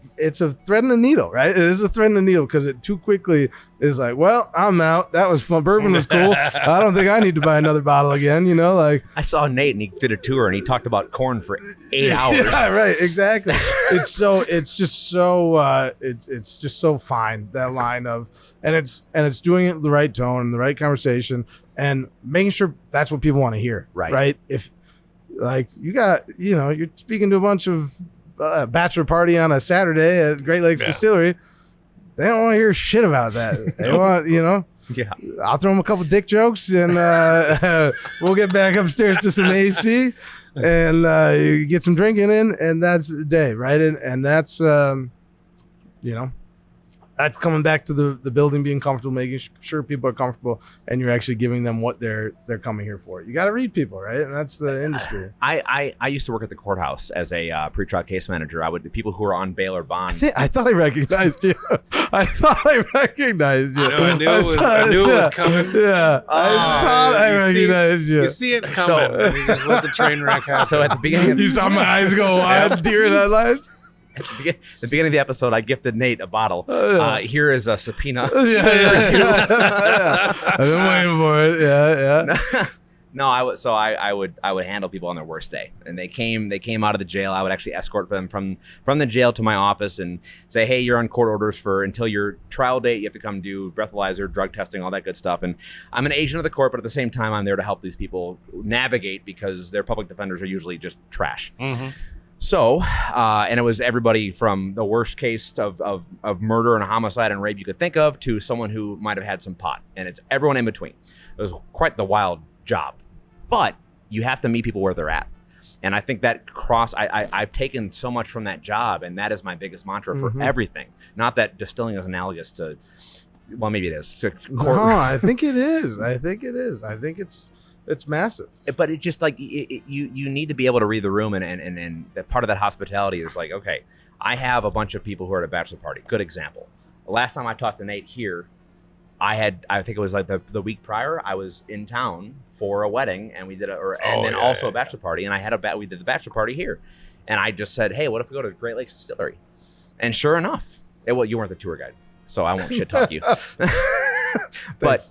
thread in the needle, right? It is a thread in the needle because it too quickly is like, well, I'm out. That was fun. Bourbon was cool. I don't think I need to buy another bottle again. Like I saw Nate and he did a tour and he talked about corn for 8 hours. Yeah, right. Exactly. It's just so fine, that line of, and it's doing it in the right tone and the right conversation and making sure that's what people want to hear. Right. If like you got, you're speaking to a bunch of bachelor party on a Saturday at Great Lakes Distillery, they don't want to hear shit about that. They want, Yeah. I'll throw them a couple dick jokes and we'll get back upstairs to some AC and you get some drinking in, and that's the day, right? And that's that's coming back to the building being comfortable, making sure people are comfortable, and you're actually giving them what they're coming here for. You got to read people, right? And that's the industry. I used to work at the courthouse as a pre-trial case manager. The people who were on bail or bond. I thought I recognized you. I knew it was coming. Yeah, I thought I recognized you. You see it coming. And you just let the train wreck happen. So at the beginning, you saw my eyes go wide, deer in headlights. At the beginning of the episode, I gifted Nate a bottle. Here is a subpoena. Yeah. I've been waiting for it. Yeah. No, I would handle people on their worst day, and they came out of the jail. I would actually escort them from the jail to my office and say, hey, you're on court orders for until your trial date. You have to come do breathalyzer, drug testing, all that good stuff. And I'm an agent of the court, but at the same time, I'm there to help these people navigate because their public defenders are usually just trash. Mm-hmm. So, and it was everybody from the worst case of murder and homicide and rape you could think of to someone who might have had some pot, and it's everyone in between. It was quite the wild job, but you have to meet people where they're at. And I think that I've taken so much from that job, and that is my biggest mantra for everything. Not that distilling is analogous to, well, maybe it is. To No, I think it is. I think it's massive. But it just like you need to be able to read the room, and that part of that hospitality is like, okay, I have a bunch of people who are at a bachelor party. Good example. The last time I talked to Nate here, I think it was like the week prior, I was in town for a wedding, and we did a bachelor party, and we did the bachelor party here, and I just said, hey, what if we go to Great Lakes Distillery? And sure enough, well, you weren't the tour guide, so I won't shit talk you. But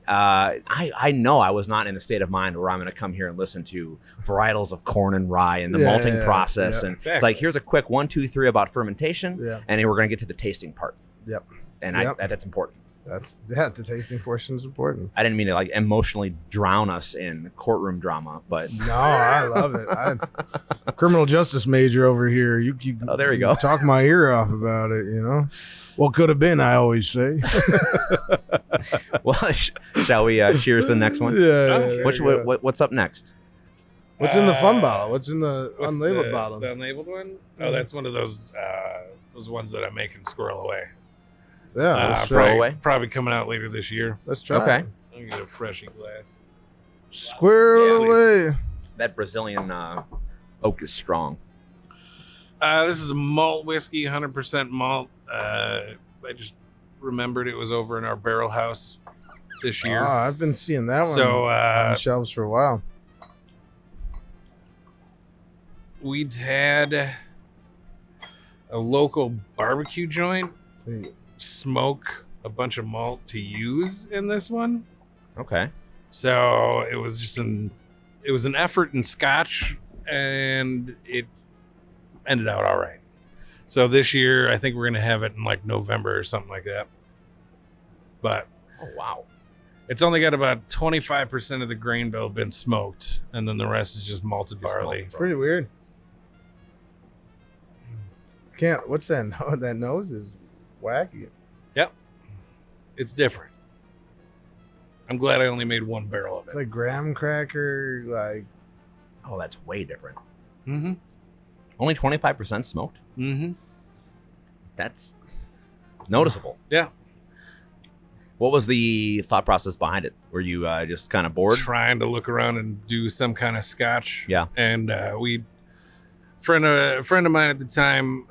I know I was not in a state of mind where I'm going to come here and listen to varietals of corn and rye and the malting process. And it's like, here's a quick 1, 2, 3 about fermentation. Yeah. And then we're going to get to the tasting part. Yep. And that's important. The tasting portion is important. I didn't mean to like emotionally drown us in courtroom drama, but no, I love it. Criminal justice major over here. You oh, there you go. Talk my ear off about it, you know. What could have been, I always say. Well, shall we cheers the next one? Yeah. What's up next? What's in the fun bottle? What's in the unlabeled bottle? The unlabeled one? Oh, that's one of those ones that I make and squirrel away. Yeah, let's throw try. away. Probably coming out later this year. Let's try. Okay. I'll get a freshy glass. Squirrel away. That Brazilian oak is strong. This is a malt whiskey, 100% malt. I just remembered it was over in our barrel house this year. Oh, I've been seeing that one on shelves for a while. We'd had a local barbecue joint smoke a bunch of malt to use in this one. Okay. So it was just an effort in Scotch, and it ended out all right. So this year, I think we're going to have it in like November or something like that. But oh, wow. It's only got about 25% of the grain bill been smoked, and then the rest is just malted barley. It's pretty weird. What's that? That nose is wacky. Yep. It's different. I'm glad I only made one barrel of it. It's like graham cracker, like. Oh, that's way different. Mm-hmm. Only 25% smoked? Mm-hmm. That's noticeable. Yeah. What was the thought process behind it? Were you just kind of bored? Trying to look around and do some kind of Scotch. Yeah. And a friend of mine at the time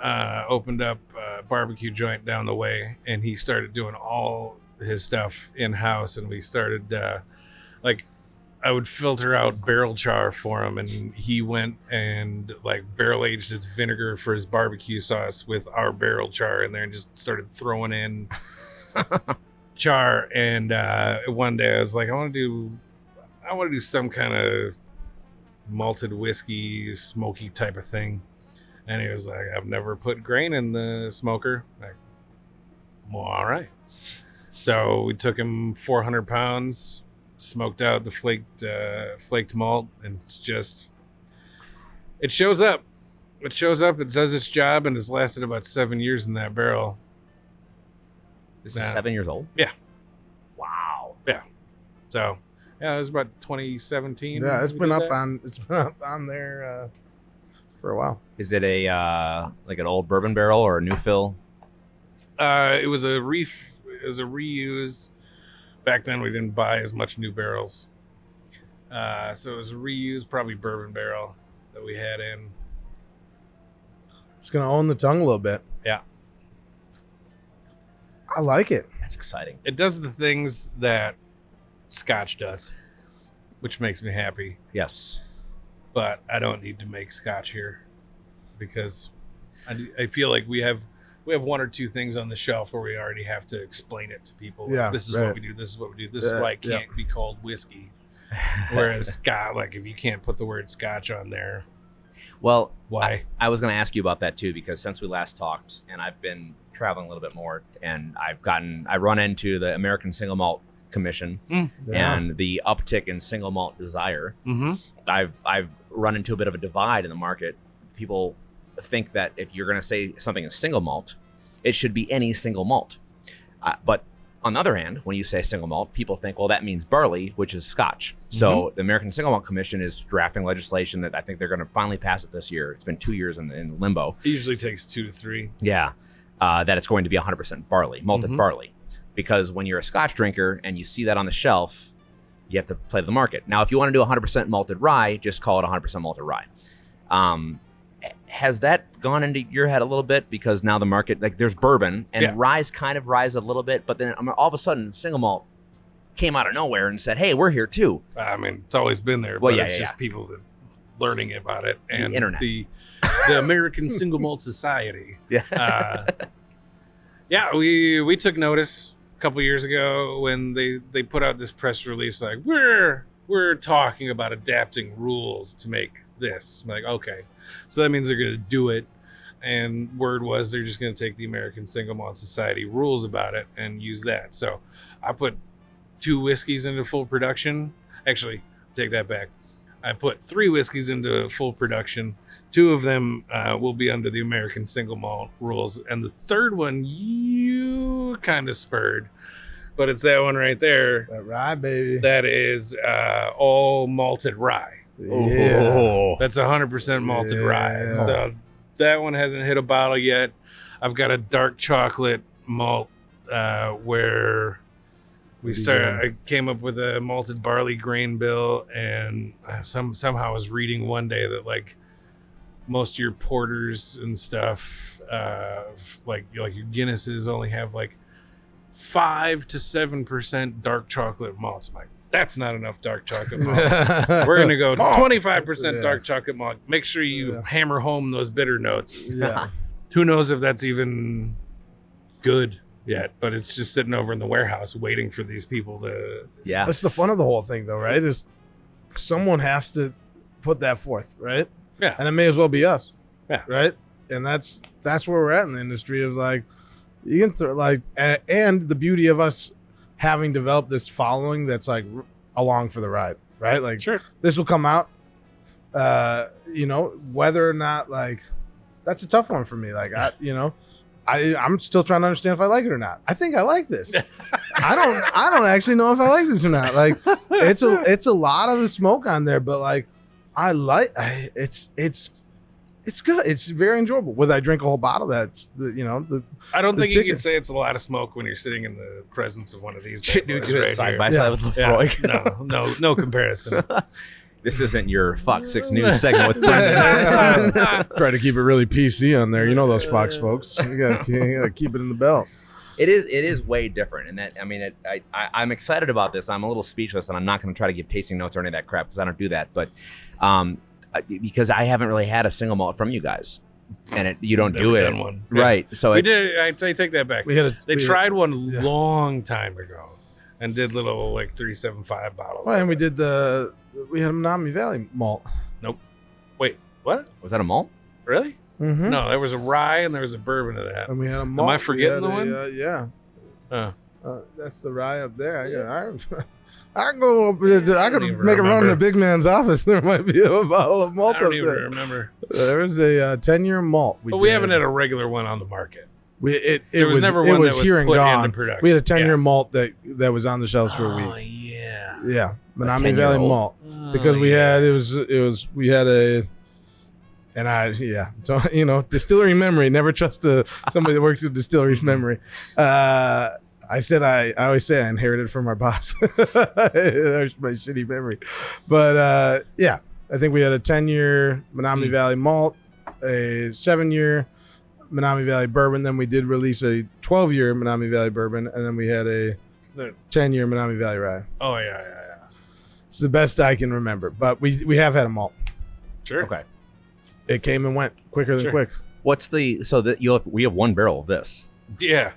opened up a barbecue joint down the way, and he started doing all his stuff in-house, and we started I would filter out barrel char for him, and he went and like barrel aged his vinegar for his barbecue sauce with our barrel char in there and just started throwing in char. And one day I was like, I want to do some kind of malted whiskey, smoky type of thing. And he was like, I've never put grain in the smoker. Like, well, all right. So we took him 400 pounds, smoked out the flaked malt, and it shows up. It shows up, it does its job, and it's lasted about 7 years in that barrel. This is 7 years old? Yeah. Wow. Yeah. So, yeah, it was about 2017. Yeah, it's been up on there for a while. Is it a like an old bourbon barrel or a new fill? It was a reuse. Back then, we didn't buy as much new barrels. So it was a reused, probably bourbon barrel that we had in. It's going to own the tongue a little bit. Yeah. I like it. That's exciting. It does the things that Scotch does, which makes me happy. Yes. But I don't need to make Scotch here because I feel like we have one or two things on the shelf where we already have to explain it to people. Yeah, This is what we do. This is what we do. This is why it can't be called whiskey. Whereas Scotch, like if you can't put the word Scotch on there, Well, why? I was going to ask you about that too, because since we last talked, and I've been traveling a little bit more, and I run into the American Single Malt Commission and the uptick in single malt desire. Mm-hmm. I've run into a bit of a divide in the market. People think that if you're going to say something is single malt, it should be any single malt. But on the other hand, when you say single malt, people think, well, that means barley, which is Scotch. So the American Single Malt Commission is drafting legislation that I think they're going to finally pass it this year. It's been 2 years in limbo. It usually takes 2 to 3. Yeah, that it's going to be 100% barley, malted barley. Because when you're a Scotch drinker and you see that on the shelf, you have to play the market. Now, if you want to do 100% malted rye, just call it 100% malted rye. Has that gone into your head a little bit? Because now the market, like there's bourbon and rye's kind of rise a little bit, but then all of a sudden single malt came out of nowhere and said, hey, we're here too. I mean, it's always been there, Well, but yeah, it's yeah, just people that learning about it. And the internet. The American Single Malt Society. Yeah. Yeah, we took notice a couple years ago when they put out this press release like, we're talking about adapting rules to make this. I'm like, okay. So that means they're going to do it. And word was they're just going to take the American Single Malt Society rules about it and use that. So I put 2 whiskeys into full production. Actually, take that back. I put 3 whiskeys into full production. 2 of them will be under the American Single Malt rules. And the third one you kind of spurred. But it's that one right there. That rye, baby. That is all malted rye. Yeah. Oh. That's 100% malted rye. So that one hasn't hit a bottle yet. I've got a dark chocolate malt where we started. I came up with a malted barley grain bill, and somehow I was reading one day that like most of your porters and stuff, like your Guinnesses, only have like 5 to 7% dark chocolate malts. I'm like, that's not enough dark chocolate malt. We're going to go 25% dark chocolate malt. Make sure you hammer home those bitter notes. Yeah. Who knows if that's even good yet, but it's just sitting over in the warehouse waiting for these people to... Yeah. That's the fun of the whole thing, though, right? Is someone has to put that forth, right? Yeah. And it may as well be us. Yeah. Right? And that's where we're at in the industry of like, you can throw like, and the beauty of us having developed this following that's like along for the ride, right? Like, Sure. This will come out, whether or not like, that's a tough one for me. Like, I'm still trying to understand if I like it or not. I think I like this. I don't actually know if I like this or not. Like, it's a lot of the smoke on there, but like, it's good. It's very enjoyable. Whether I drink a whole bottle, that's I don't think you ticket. can say it's a lot of smoke when you're sitting in the presence of one of bad Shit, boys dude, right side here. by side with Lefroy. No comparison. This isn't your Fox 6 News segment with Brendan. Try to keep it really PC on there. You know those Fox folks. You gotta keep it in the belt. It is way different, and that I'm excited about this. I'm a little speechless, and I'm not going to try to give tasting notes or any of that crap because I don't do that. But because I haven't really had a single malt from you guys, and you don't do Never it done one. right. So We did. I take that back. They tried one yeah. long time ago and did little like 375 bottles. Well, and we had Menominee Valley malt. Wait, what? was that a malt? Really? Mm-hmm. No, there was a rye and there was a bourbon of that. And we had a malt. Am I forgetting the one? Yeah. Oh. That's the rye up there. I could even make a run in remember. the big man's office. There might be a bottle of malt I don't up even there. remember. There was a 10-year malt. But we haven't had a regular one on the market. It There was never one that was here and put gone. into production. We had a 10-year Yeah. malt that was on the shelves for a Oh week. yeah. Yeah, Menominee 10-year Valley old? malt because we had we had a. And so, distillery memory. Never trust somebody that works at distillery's memory. I always say I inherited from our boss. There's my shitty memory. But I think we had a 10-year Menominee Valley malt, a 7-year Menominee Valley bourbon. Then we did release a 12-year Menominee Valley bourbon. And then we had a 10-year Menominee Valley rye. Oh yeah. It's the best I can remember. But we have had a malt. Sure. Okay. It came and went quicker than Sure. quick. What's we have 1 barrel of this. Yeah.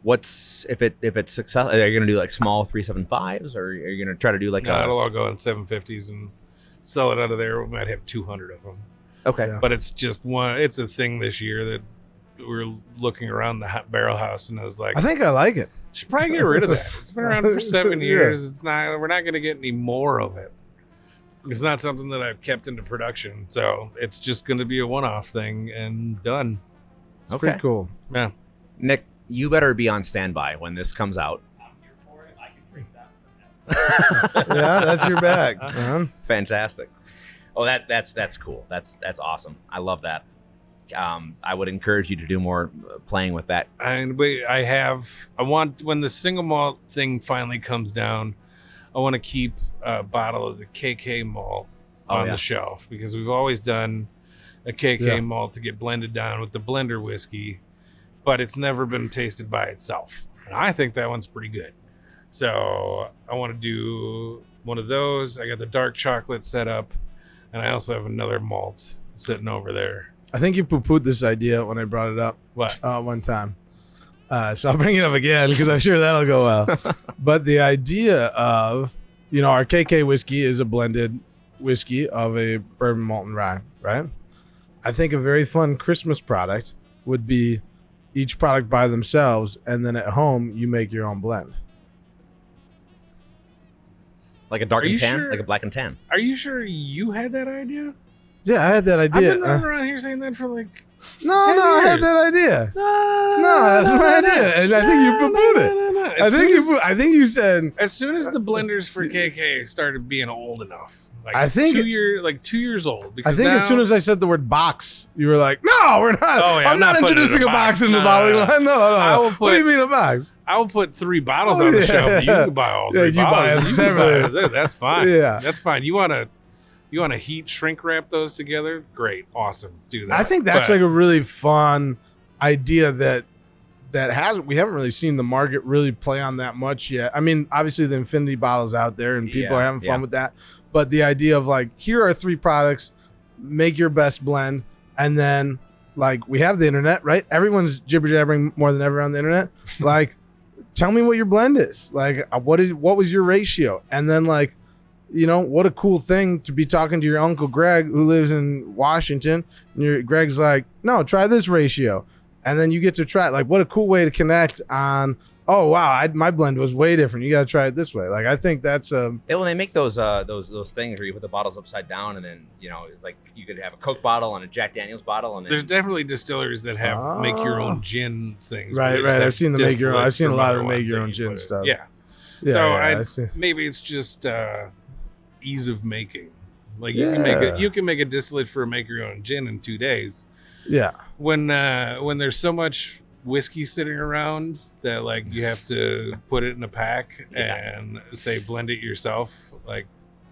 What's if it's successful? Are you gonna do like small 375s, or are you gonna try to do like No, it'll all go in 750s and sell it out of there. We might have 200 of them. Okay. Yeah. But it's just one. It's a thing this year that we're looking around the barrel house, and I was like, I think I like it. should probably get rid of that. It's been around for 7 years. It's not. We're not going to get any more of it. It's not something that I've kept into production, so it's just going to be a one-off thing and done. It's pretty cool. Yeah. Nick, you better be on standby when this comes out. I'm here for it. I can drink that from now. Yeah, that's your bag. Uh-huh. Fantastic. Oh, that's cool. That's awesome. I love that. I would encourage you to do more playing with that. And I want, when the single malt thing finally comes down, I want to keep a bottle of the KK malt on the shelf, because we've always done a KK malt to get blended down with the blender whiskey, but it's never been tasted by itself. And I think that one's pretty good. So I want to do one of those. I got the dark chocolate set up, and I also have another malt sitting over there. I think you poo-pooed this idea when I brought it up one time. So I'll bring it up again because I'm sure that'll go well. But the idea of, our KK whiskey is a blended whiskey of a bourbon malt and rye, right? I think a very fun Christmas product would be each product by themselves, and then at home you make your own blend. Like a dark and tan? Sure? Like a black and tan. Are you sure you had that idea? Yeah, I had that idea. I've been running around here saying that for like No, 10 I had years. that idea. No, that's my idea, and I think you poo-pooed it. I think you said as soon as the blenders for KK started being old enough, like I think 2 years old. I Because think as soon as I said the word box, you were like, "No, we're not. Oh, yeah, I'm not putting it in introducing a box in the No, bottling no, no. line. No. I will What do you put- mean a box? I will put 3 bottles Oh, on the yeah. shelf, and you can buy all 3 Yeah, you buy bottles. them You can separately. buy it. That's fine. Yeah. That's fine. You want to heat shrink wrap those together? Great, awesome. Do that. I think that's But like a really fun idea that we haven't really seen the market really play on that much yet. I mean, obviously the Infinity bottle's out there and people are having fun with that. But the idea of like, here are 3 products, make your best blend, and then like we have the internet, right? Everyone's jibber jabbering more than ever on the internet. Like, tell me what your blend is. Like, what was your ratio? And then like, what a cool thing to be talking to your Uncle Greg who lives in Washington. And Greg's like, no, try this ratio. And then you get to try it. Like, what a cool way to connect on, oh, wow, my blend was way different. You got to try it this way. Like, I think that's When they make those things where you put the bottles upside down, and then it's like you could have a Coke bottle and a Jack Daniels bottle, and then there's definitely distilleries that have make your own gin things. where right. they just have I've seen the make your own. I've distillates seen a from lot of other the make ones your that own you gin put in. stuff. Yeah. Yeah, So I see. maybe it's just ease of making. Like you can make a distillate for a make your own gin in 2 days. Yeah. When there's so much whiskey sitting around that like you have to put it in a pack and say blend it yourself, like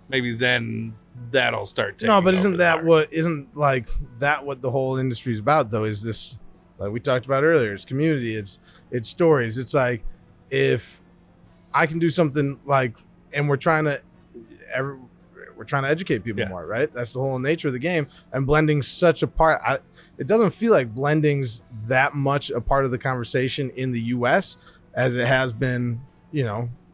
maybe then that'll start taking No, but over isn't the that market. what the whole industry is about though? Is this, like we talked about earlier, it's community, it's stories. It's like, if I can do something like, and we're trying to educate people more, right? That's the whole nature of the game. And blending's such a part. It doesn't feel like blending's that much a part of the conversation in the US as it has been,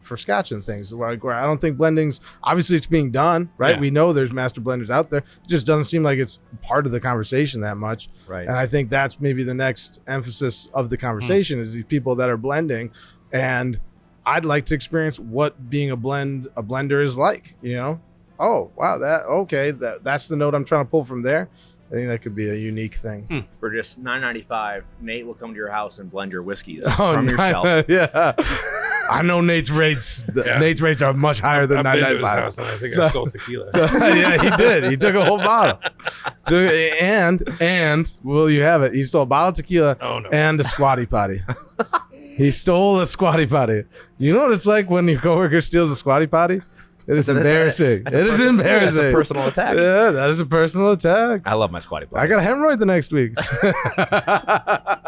for Scotch and things. Like, where I don't think blending's, obviously it's being done, right? Yeah. We know there's master blenders out there. It just doesn't seem like it's part of the conversation that much. right. And I think that's maybe the next emphasis of the conversation is these people that are blending. And I'd like to experience what being a blender is like, Oh, wow, that's the note I'm trying to pull from there. I think that could be a unique thing. For just $9.95, Nate will come to your house and blend your whiskeys Oh, from your shelf. yeah. I know Nate's rates. Nate's rates are much higher than I've been to his $9.95. house and I think I stole tequila. Yeah, he did. He took a whole bottle. And will you have it? He stole a bottle of tequila Oh, no. and a squatty potty. He stole a squatty potty. You know what it's like when your coworker steals a squatty potty? It is embarrassing. It is embarrassing. That's a personal attack. Yeah, that is a personal attack. I love my squatty potty. I got a hemorrhoid the next week.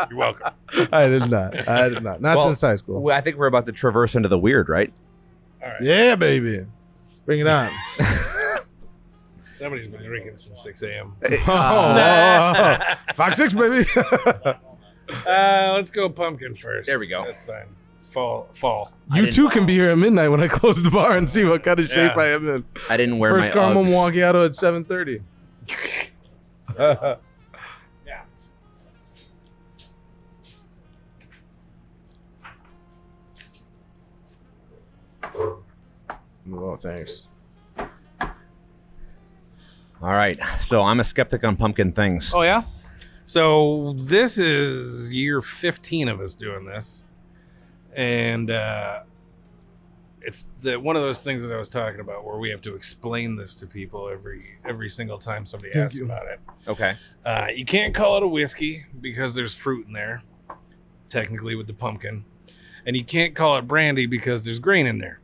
You're welcome. I did not. Not since high school. Well, I think we're about to traverse into the weird, right? All right. Yeah, baby. Bring it on. Somebody's been drinking since 6 a.m. Fox 6, baby. Let's go pumpkin first. There we go. That's fine. It's fall. You too can be here at midnight when I close the bar and see what kind of shape Yeah. I am in. I didn't wear First my car Uggs. Milwaukee auto at 7:30. Yeah. Oh, thanks. All right. So I'm a skeptic on pumpkin things. Oh yeah. So this is year 15 of us doing this, and it's one of those things that I was talking about where we have to explain this to people every single time somebody Thank asks you. about it. Okay. You can't call it a whiskey because there's fruit in there, technically with the pumpkin, and you can't call it brandy because there's grain in there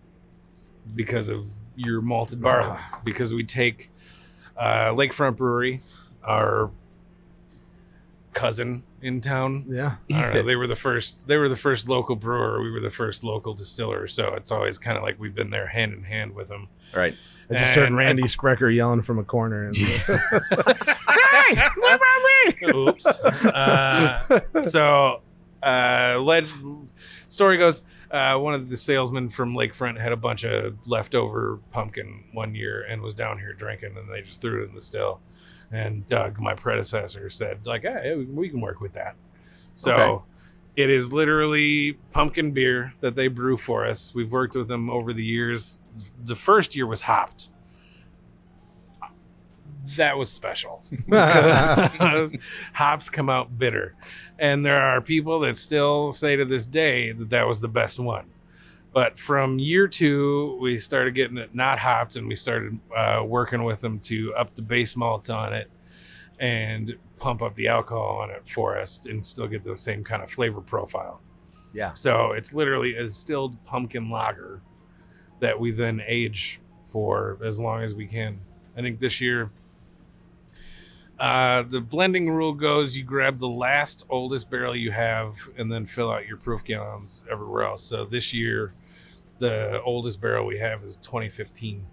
because of your malted barley. Because we take Lakefront Brewery, our cousin in town. Yeah. I don't know, they were the first local brewer. We were the first local distiller. So it's always kind of like we've been there hand in hand with them. Right. I just heard And- Randy Sprecher yelling from a corner. And Oops. Story goes, one of the salesmen from Lakefront had a bunch of leftover pumpkin one year and was down here drinking, and they just threw it in the still. And Doug, my predecessor, said, like, hey, we can work with that. So Okay. it is literally pumpkin beer that they brew for us. We've worked with them over the years. The first year was hopped. That was special because hops come out bitter, and there are people that still say to this day that was the best one. But from year 2, we started getting it not hopped, and we started working with them to up the base malt on it and pump up the alcohol on it for us and still get the same kind of flavor profile. Yeah. So it's literally a distilled pumpkin lager that we then age for as long as we can. I think this year, the blending rule goes, you grab the last oldest barrel you have and then fill out your proof gallons everywhere else. So this year, the oldest barrel we have is 2015.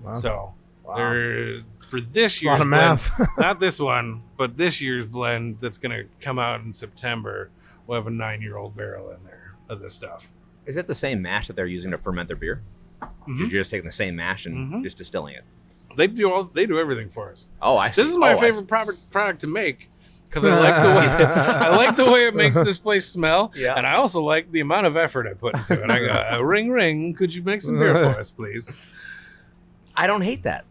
Wow. So Wow. there, for this a lot year's of blend, math. not this one, but this year's blend that's going to come out in September, we'll have a 9-year-old barrel in there of this stuff. Is it the same mash that they're using to ferment their beer? Mhm. You're just taking the same mash and Mhm. just distilling it. They do everything for us. Oh, I see. This is my Oh, I favorite product to make because I like the way it makes this place smell, Yeah. and I also like the amount of effort I put into it. I go, ring, ring, could you make some beer for us, please? I don't hate that.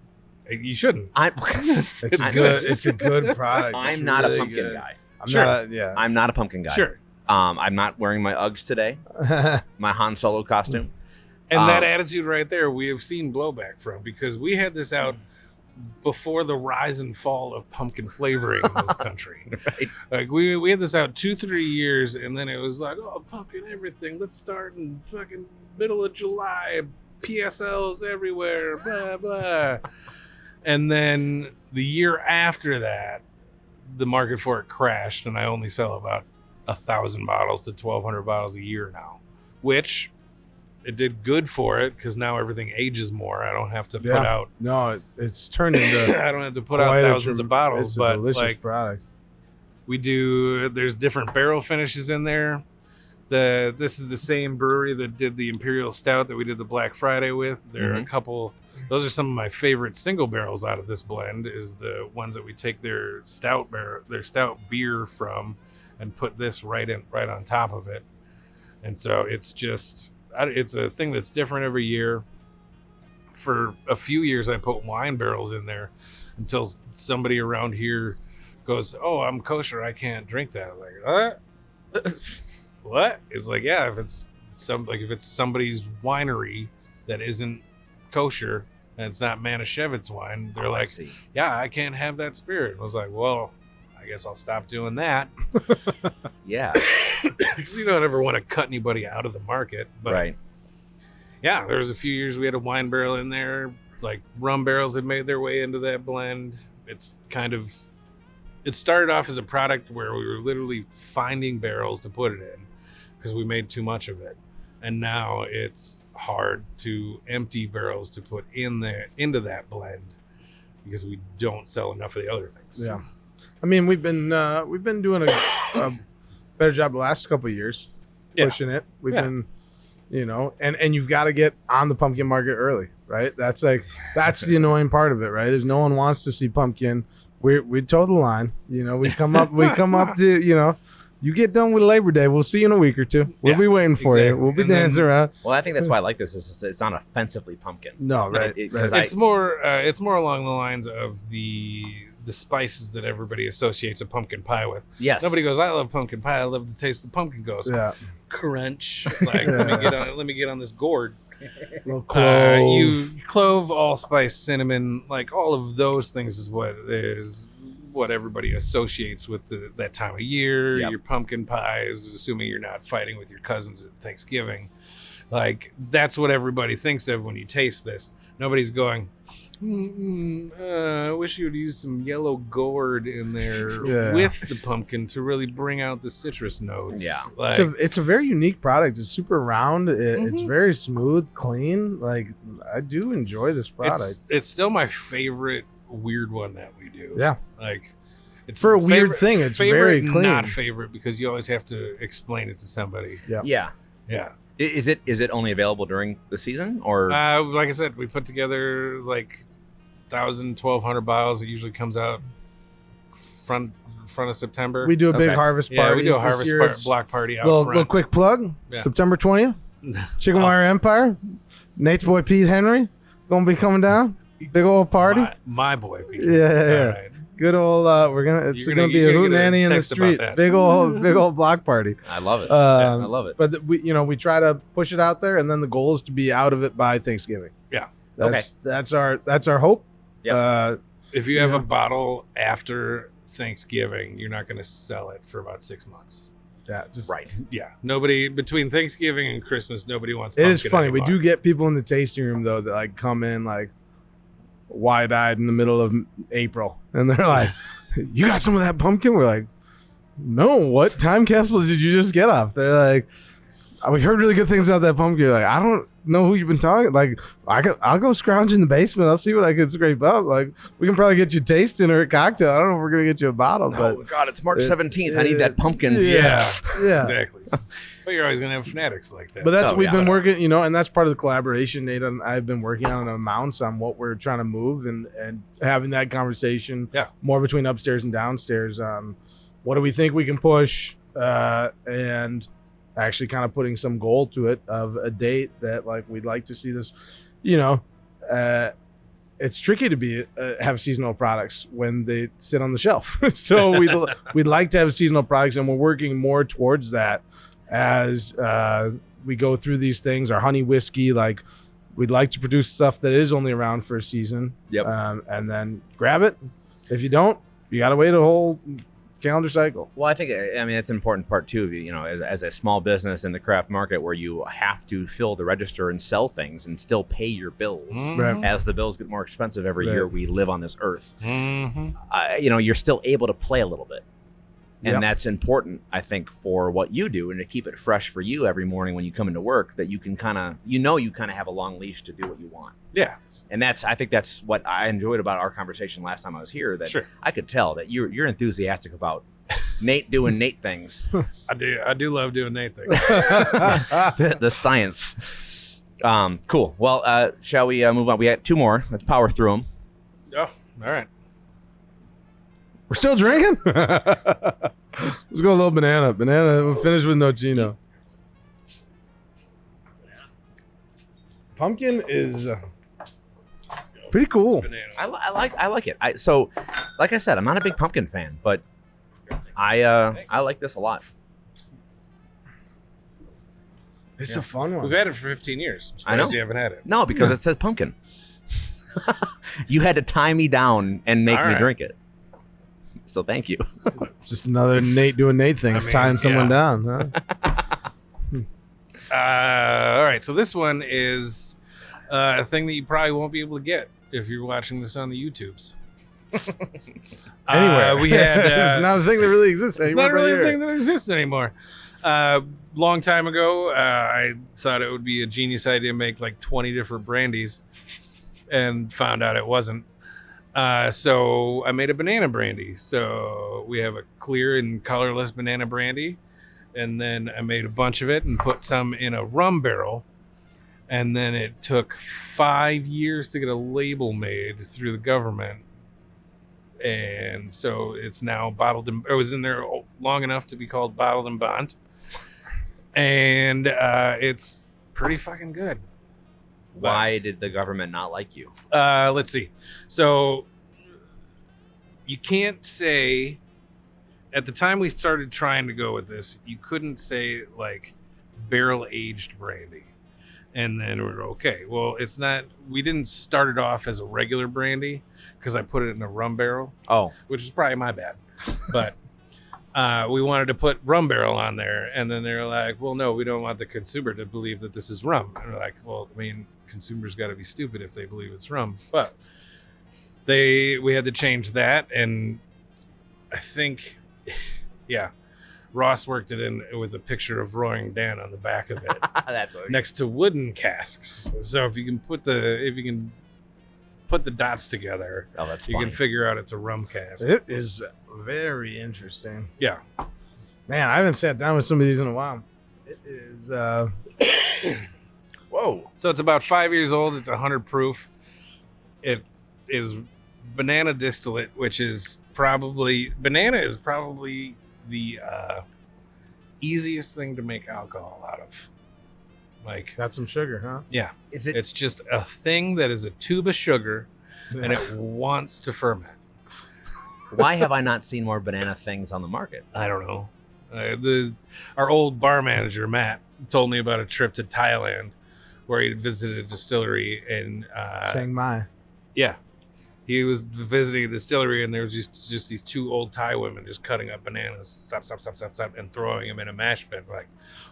You shouldn't. It's It's good. It's a good product. It's I'm not really a pumpkin good. guy. I'm Sure. not. Yeah. I'm not a pumpkin guy. Sure. I'm not wearing my Uggs today. My Han Solo costume. And that Um, attitude right there, we have seen blowback from because we had this out before the rise and fall of pumpkin flavoring in this country. Right. Like we had this out 2-3 years, and then it was like, oh, pumpkin everything. Let's start in fucking middle of July. PSLs everywhere. Blah blah. And then the year after that, the market for it crashed, and I only sell about 1,000 bottles to 1,200 bottles a year now, which it did good for it because now everything ages more. I don't have to put Yeah. out. No, it's turned into I don't have to put out quite a thousands of bottles, It's a but delicious like product. we do. There's different barrel finishes in there. This is the same brewery that did the Imperial Stout that we did the Black Friday with. There are a couple. Those are some of my favorite single barrels out of this blend. Is the ones that we take their stout beer from, and put this right on top of it. And so it's a thing that's different every year. For a few years, I put wine barrels in there until somebody around here goes, "Oh, I'm kosher. I can't drink that." I'm like, what? What? It's like, yeah, if it's somebody's winery that isn't kosher and it's not Manischewitz wine, they're like, see. yeah, I can't have that spirit. I was like, well, I guess I'll stop doing that. Yeah. Because you don't ever want to cut anybody out of the market. But Right. yeah, there was a few years we had a wine barrel in there, like rum barrels that made their way into that blend. It started off as a product where we were literally finding barrels to put it in because we made too much of it. And now it's hard to empty barrels to put into that blend because we don't sell enough of the other things. Yeah, I mean we've been doing better job the last couple of years pushing it. We've been, and you've got to get on the pumpkin market early, right? That's the annoying part of it, right? Is no one wants to see pumpkin. We toe the line, we come up to, you get done with Labor Day. We'll see you in a week or two. We'll be waiting for you. We'll be dancing around. Well, I think that's why I like this. Is it's not offensively pumpkin. No, right. It's more along the lines of the spices that everybody associates a pumpkin pie with. Yes. Nobody goes, I love pumpkin pie. I love the taste of the pumpkin. Goes, crunch. Like, let me get on this gourd. Little clove. Clove, allspice, cinnamon, like all of those things is what everybody associates with that time of year. Your pumpkin pies, assuming you're not fighting with your cousins at Thanksgiving. Like, that's what everybody thinks of when you taste this. Nobody's going, I wish you would use some yellow gourd in there with the pumpkin to really bring out the citrus notes. Yeah. Like, it's a very unique product. It's super round. It's very smooth, clean. Like, I do enjoy this product. It's still my favorite weird one that we do. Yeah. Like, it's for a weird thing. It's very clean. Not favorite because you always have to explain it to somebody. Yeah. Is it only available during the season or? Like I said, we put together like 1,000, 1,200 bottles. It usually comes out front of September. We do a big harvest party. Yeah, we do a harvest block party out front. Little quick plug. Yeah. September 20th. Chicken Wire Empire. Nate's boy Pete Henry gonna be coming down. Big old party. My boy Pete. Yeah. Right. Good old. It's gonna be a hootenanny in the street. Big old block party. I love it. I love it. But we try to push it out there, and then the goal is to be out of it by Thanksgiving. Yeah. That's our hope. Yeah. If you have a bottle after Thanksgiving, you're not going to sell it for about 6 months. Yeah, Yeah, nobody between Thanksgiving and Christmas, nobody wants. It is funny. Anymore. We do get people in the tasting room though that like come in like wide-eyed in the middle of April, and they're like, "You got some of that pumpkin?" We're like, "No, what time capsule did you just get off?" They're like, "We heard really good things about that pumpkin." Like, I don't know who you've been talking. Like, I'll go scrounge in the basement. I'll see what I can scrape up. Like, we can probably get you tasting or a cocktail. I don't know if we're gonna get you a bottle, but God, it's March 17th. I need that pumpkin. Yeah, exactly. But you're always gonna have fanatics like that. But that's we've been working, and that's part of the collaboration. Nate and I've been working on amounts on what we're trying to move and having that conversation more between upstairs and downstairs. What do we think we can push? And actually kind of putting some goal to it of a date that like we'd like to see this. It's tricky to have seasonal products when they sit on the shelf. So we'd like to have seasonal products, and we're working more towards that as we go through these things. Our honey whiskey, like we'd like to produce stuff that is only around for a season. Yep. And then grab it. If you don't, you got to wait a whole calendar cycle. Well, I think, it's an important part too, as a small business in the craft market where you have to fill the register and sell things and still pay your bills. Right. As the bills get more expensive every year we live on this earth. You're still able to play a little bit. And that's important, I think, for what you do and to keep it fresh for you every morning when you come into work, that you can kind of have a long leash to do what you want. Yeah. And I think that's what I enjoyed about our conversation last time I was here, that I could tell that you're enthusiastic about Nate doing Nate things. I do love doing Nate things. the science. Cool. Well, shall we move on? We got two more. Let's power through them. Oh, all right. We're still drinking? Let's go a little banana. We'll finish with Nocino. Pumpkin is pretty cool. I like it. So, like I said, I'm not a big pumpkin fan, but I like this a lot. It's a fun one. We've had it for 15 years. I know you haven't had it. No, because it says pumpkin. You had to tie me down and make me drink it. So thank you. It's just another Nate doing Nate things, tying someone down. Huh? All right, so this one is a thing that you probably won't be able to get if you're watching this on the YouTubes. Anywhere. We had it's not a thing that really exists anymore. It's not really a thing that exists anymore. Long time ago, I thought it would be a genius idea to make like 20 different brandies, and found out it wasn't. So I made a banana brandy. So we have a clear and colorless banana brandy. and then I made a bunch of it and put some in a rum barrel. And then it took 5 years to get a label made through the government. And so it's now bottled and it was in there long enough to be called Bottled and Bond. And it's pretty fucking good. Why did the government not like you? Let's see. So you can't say, at the time we started trying to go with this, you couldn't say like barrel aged brandy. And then we're okay. Well, it's not, we didn't start it off as a regular brandy because I put it in a rum barrel. Oh. Which is probably my bad. But we wanted to put rum barrel on there. And then they're like, well, no, we don't want the consumer to believe that this is rum. And we're like, well, I mean, consumers got to be stupid if they believe it's rum. But we had to change that. And I think, yeah. Ross worked it in with a picture of Roaring Dan on the back of it. That's okay. Next to wooden casks. So if you can put the dots together, Oh, that's you funny. can figure out it's a rum cask. It is very interesting. Yeah. Man, I haven't sat down with some of these in a while. It is Whoa. So it's about 5 years old. It's 100 proof. It is banana distillate, which is probably the easiest thing to make alcohol out of. Like, got some sugar, huh? yeah, Is it? it's just a thing that is a tube of sugar and it wants to ferment. Why have I not seen more banana things on the market? I don't know. Our old bar manager Matt told me about a trip to Thailand where he visited a distillery and Chiang Mai. yeah, he was visiting a distillery and there was just these two old Thai women just cutting up bananas, stop, and throwing them in a mash pit. Like,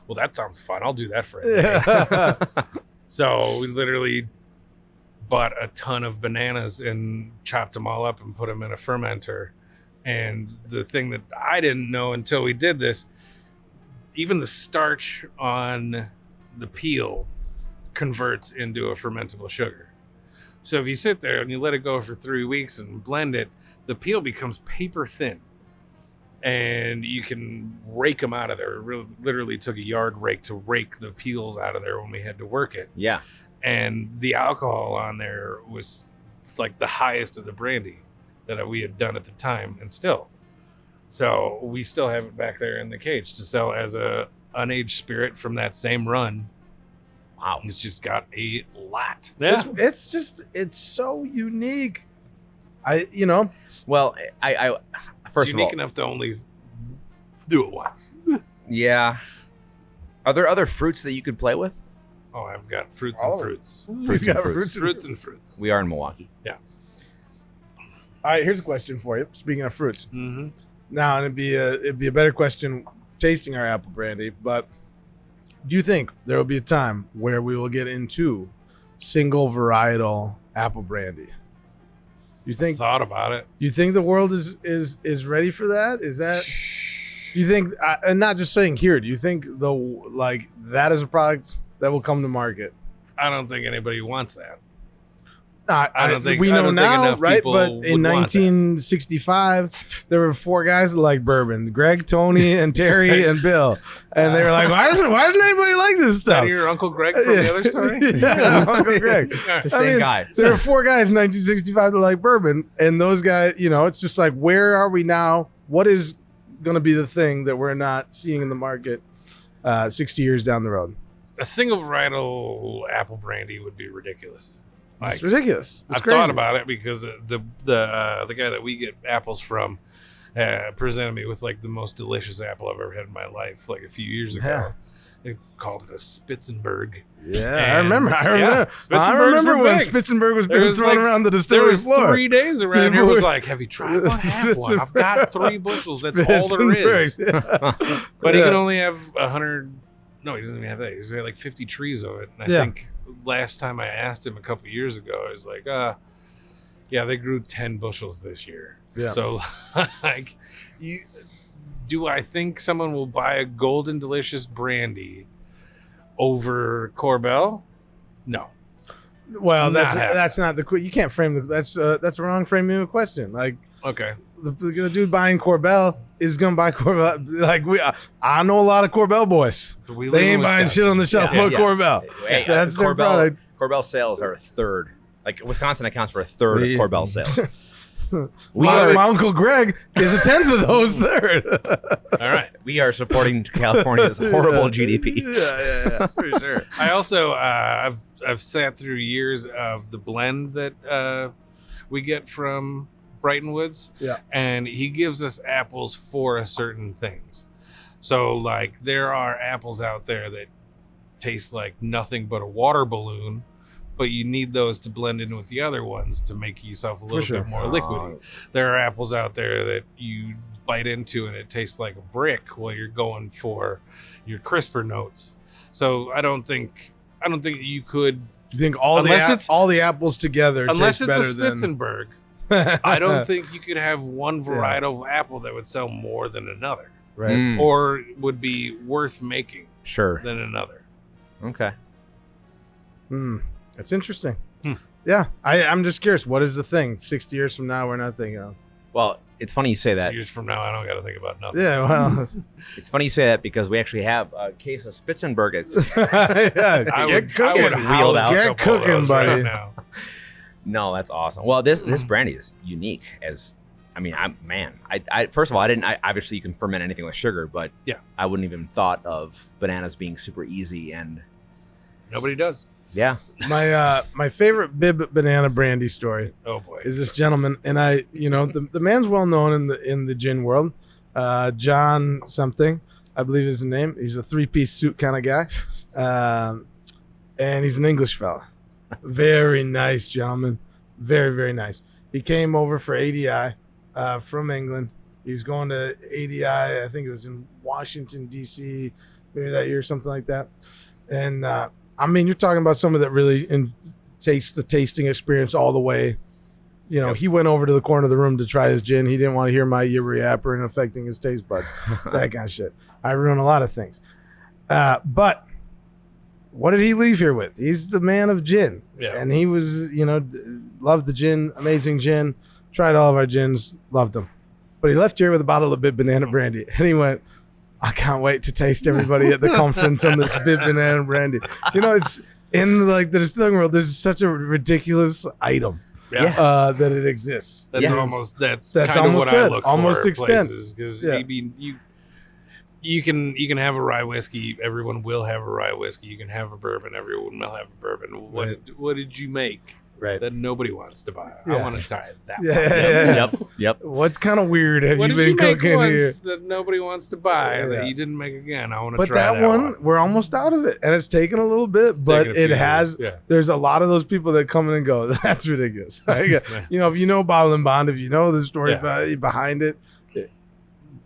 well, that sounds fun. I'll do that for a day. So we literally bought a ton of bananas and chopped them all up and put them in a fermenter. And the thing that I didn't know until we did this, even the starch on the peel converts into a fermentable sugar. So if you sit there and you let it go for 3 weeks and blend it, the peel becomes paper thin. And you can rake them out of there. It literally took a yard rake to rake the peels out of there when we had to work it. Yeah. And the alcohol on there was like the highest of the brandy that we had done at the time, and still. So we still have it back there in the cage to sell as a unaged spirit from that same run. Wow. It's just got a lot. It's so unique. Well, I It's first of unique all, enough to only do it once. yeah. Are there other fruits that you could play with? Oh, I've got fruits All and of it. fruits. Fruits and fruits. Fruits and fruits. We are in Milwaukee. All right, here's a question for you. Speaking of fruits, Mm-hmm. now it'd be a better question tasting our apple brandy. But do you think there will be a time where we will get into single varietal apple brandy? You think? Thought about it. You think the world is ready for that? Is that? Do you think? And not just saying here. Do you think that is a product that will come to market? I don't think anybody wants that. I don't think- we I know don't think now, enough right? people But would in want that. 1965, there were 4 guys that liked bourbon: Greg, Tony, and Terry, and Bill. And they were like, "Why doesn't anybody like this Is that stuff?" your Uncle Greg from the other story? Yeah, Uncle Greg. It's the I same mean, guy. There were 4 guys in 1965 that liked bourbon, and those guys, it's just like, where are we now? What is going to be the thing that we're not seeing in the market 60 years down the road? A single varietal apple brandy would be ridiculous. Like, It's ridiculous. It's I've crazy. thought about it because the guy that we get apples from presented me with like the most delicious apple I've ever had in my life, like a few years ago. Yeah. They called it a Spitzenberg. Yeah, I And- remember. yeah, I Spitzenbergs remember were when big. Spitzenberg was There being was, thrown like- around the There distillery was floor. 3 days around here. People Was were- like, have you tried one? Have one. I've got 3 bushels. That's all there is. Spitzenbergs. But he Yeah. can only have 100. No, he doesn't even have that. He's got like 50 trees of it. And I Yeah. think last time I asked him a couple years ago, I was like, yeah, they grew 10 bushels this year. Yeah. So, like, do I think someone will buy a Golden Delicious brandy over Corbel? No. Well, Not happening. that's not the you can't frame that's a wrong framing of a question. Like Okay. the dude buying Corbel is gonna buy Corbel. Like I know a lot of Corbel boys. We live They in ain't buying Wisconsin. shit on the shelf Yeah, but yeah. Corbel. Hey, That's their product. Corbel sales are a third. Like Wisconsin accounts for a third Yeah. of Corbel sales. My Uncle Greg is a tenth of those third. All right. We are supporting California's horrible GDP. Yeah, for sure. I also I've sat through years of the blend that we get from Brighton Woods. Yeah. And he gives us apples for certain things. So like there are apples out there that taste like nothing but a water balloon, but you need those to blend in with the other ones to make yourself a little bit more liquidy. There are apples out there that you bite into and it tastes like a brick while you're going for your crisper notes. So I don't think you could, You think all the apples together unless taste it's a better than Spitzenberg, I don't think you could have one varietal of apple that would sell more than another, right. Mm, or would be worth making sure. than another. Okay. That's interesting. Yeah, I'm just curious. What is the thing? 60 years from now, we're not thinking of. Well, it's funny you say that. 6 years from now, I don't got to think about nothing. Yeah, well, It's funny you say that because we actually have a case of Spitzenberg. yeah, I get would cooking, wheeled out. get a couple of cooking, those buddy. right now. No, that's awesome. Well, this brandy is unique. I first of all, I obviously you can ferment anything with sugar, but Yeah. I wouldn't even thought of bananas being super easy and Nobody does. yeah. My favorite Bib banana brandy story Oh boy. is this gentleman, and the man's well known in the gin world. John something, I believe is his name. He's a 3-piece suit kind of guy, and he's an English fella. Very nice gentleman, very very nice. He came over for ADI from England. He was going to ADI, I think it was in Washington D.C. maybe that year, something like that. And you're talking about someone that really takes the tasting experience all the way. He went over to the corner of the room to try his gin. He didn't want to hear my yibber yapper and affecting his taste buds. That kind of shit. I ruin a lot of things. But what did he leave here with? He's the man of gin. Yeah. And he was, loved the gin, amazing gin. Tried all of our gins, loved them. But he left here with a bottle of Bib banana brandy. And he went, I can't wait to taste everybody at the conference on this Bib banana brandy. It's in the distilling world, this is such a ridiculous item. Yeah. That it exists. That's Yeah. almost that's That's kind of almost what I it. look Almost for extent. because Yeah. I mean you can have a rye whiskey. Everyone will have a rye whiskey. You can have a bourbon. Everyone will have a bourbon. What did you make Right. that nobody wants to buy? Yeah. I want to try that. Yeah. one. Yep. What's kind of weird have What you did been you make cooking once here? that nobody wants to buy Yeah. that you didn't make again? I want to But try that one, we're almost out of it. And it's taken a little bit, but taken a it few has, years, yeah. there's a lot of those people that come in and go, that's ridiculous. If you know Bottle and Bond, if you know the story behind it,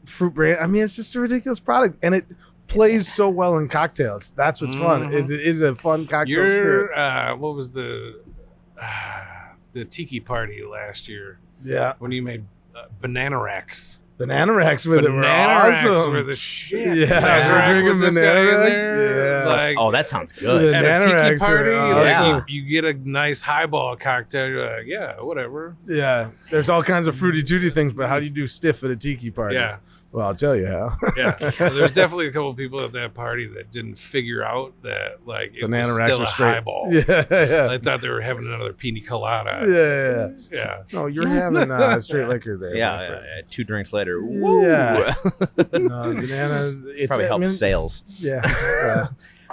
fruit brand, it's just a ridiculous product. And it plays so well in cocktails. That's what's fun. It is a fun cocktail spirit. What was the tiki party last year Yeah. when you made banana racks? Banana racks with it were Racks awesome. were the shit. Yeah, Sat we're around drinking with this banana guy in racks? there, Yeah. like, Oh, that sounds good. Yeah. at a banana tiki racks are party, awesome. like you get a nice highball cocktail. You're like, yeah, whatever. Yeah. There's all kinds of fruity tooty things, but how do you do stiff at a tiki party? Yeah, Well, I'll tell you how. yeah. There's definitely a couple of people at that party that didn't figure out that like it Banana was racks still were a straight. highball. Yeah. I thought they were having another pina colada. Yeah. Yeah. No, you're having straight liquor there. my Yeah. friend. 2 drinks later. Yeah. No, banana. It Probably helps sales. Yeah.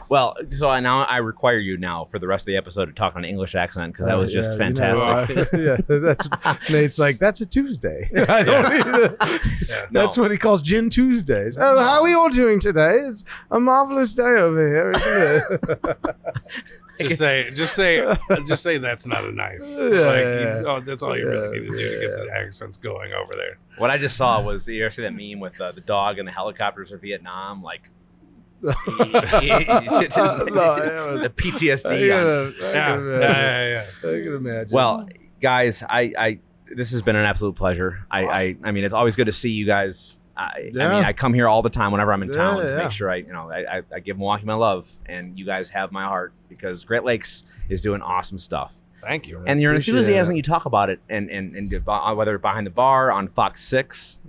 Well, so now I require you now for the rest of the episode to talk on an English accent because that was just fantastic. That's Nate's like, that's a Tuesday. I don't need it. Yeah. That's what he calls Gin Tuesdays. Oh, how are we all doing today? It's a marvelous day over here, isn't it? Just say that's not a knife. That's all you really need to do to get the accents going over there. What I just saw was, you ever see that meme with the dog and the helicopters of Vietnam? Like, the PTSD. Yeah. I can imagine. Well, guys, I this has been an absolute pleasure. I mean, it's always good to see you guys. I mean, I come here all the time whenever I'm in town to make sure I give Milwaukee my love, and you guys have my heart because Great Lakes is doing awesome stuff. Thank you. And your Appreciate enthusiasm, it. you talk about it, and whether behind the bar on Fox 6,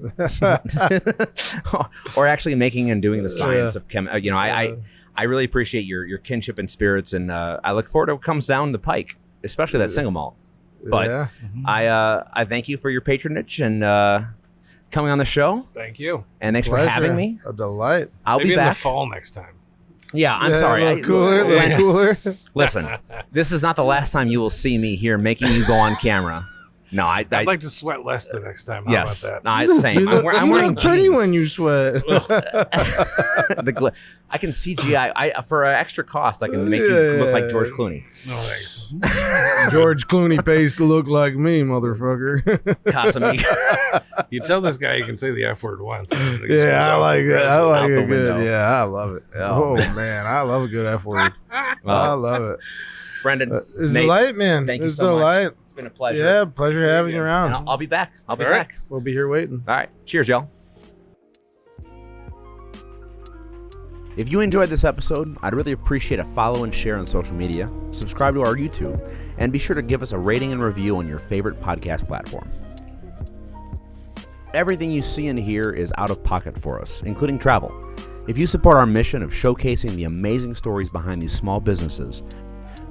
or actually making and doing the science of chem. I really appreciate your kinship and spirits, and I look forward to what comes down the pike, especially that single malt. But Yeah. I thank you for your patronage and coming on the show, Thank you. and thanks for Pleasure. having me. A delight. I'll Maybe be in the back. fall next time. Yeah, I'm Yeah, sorry. A little cooler. A little cooler. Listen, this is not the last time you will see me here making you go on camera. No, I'd like to sweat less the next time. How yes, about that? no, it's the same. I'm You wearing look pretty jeans. when you sweat. I can CGI. For an extra cost, I can make you look like George Clooney. No thanks. George Clooney pays to look like me, motherfucker. Casamiga. You tell this guy you can say the F word once. Yeah, I like it. I like Out it the good. window. Yeah, I love it. Oh, Oh, man, I love a good F word. I Well, love it. Brendan, It's Nate, delight, man. thank you It's so much. delight. It's been a pleasure. Yeah, pleasure having you And around. I'll be back. I'll be All right. back. We'll be here waiting. All right. Cheers, y'all. If you enjoyed this episode, I'd really appreciate a follow and share on social media, subscribe to our YouTube, and be sure to give us a rating and review on your favorite podcast platform. Everything you see and hear is out of pocket for us, including travel. If you support our mission of showcasing the amazing stories behind these small businesses,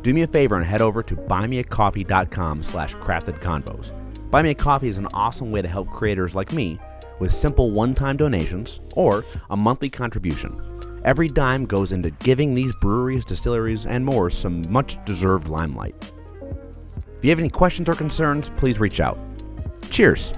do me a favor and head over to buymeacoffee.com/craftedconvos. Buy Me a Coffee is an awesome way to help creators like me with simple one-time donations or a monthly contribution. Every dime goes into giving these breweries, distilleries, and more some much-deserved limelight. If you have any questions or concerns, please reach out. Cheers!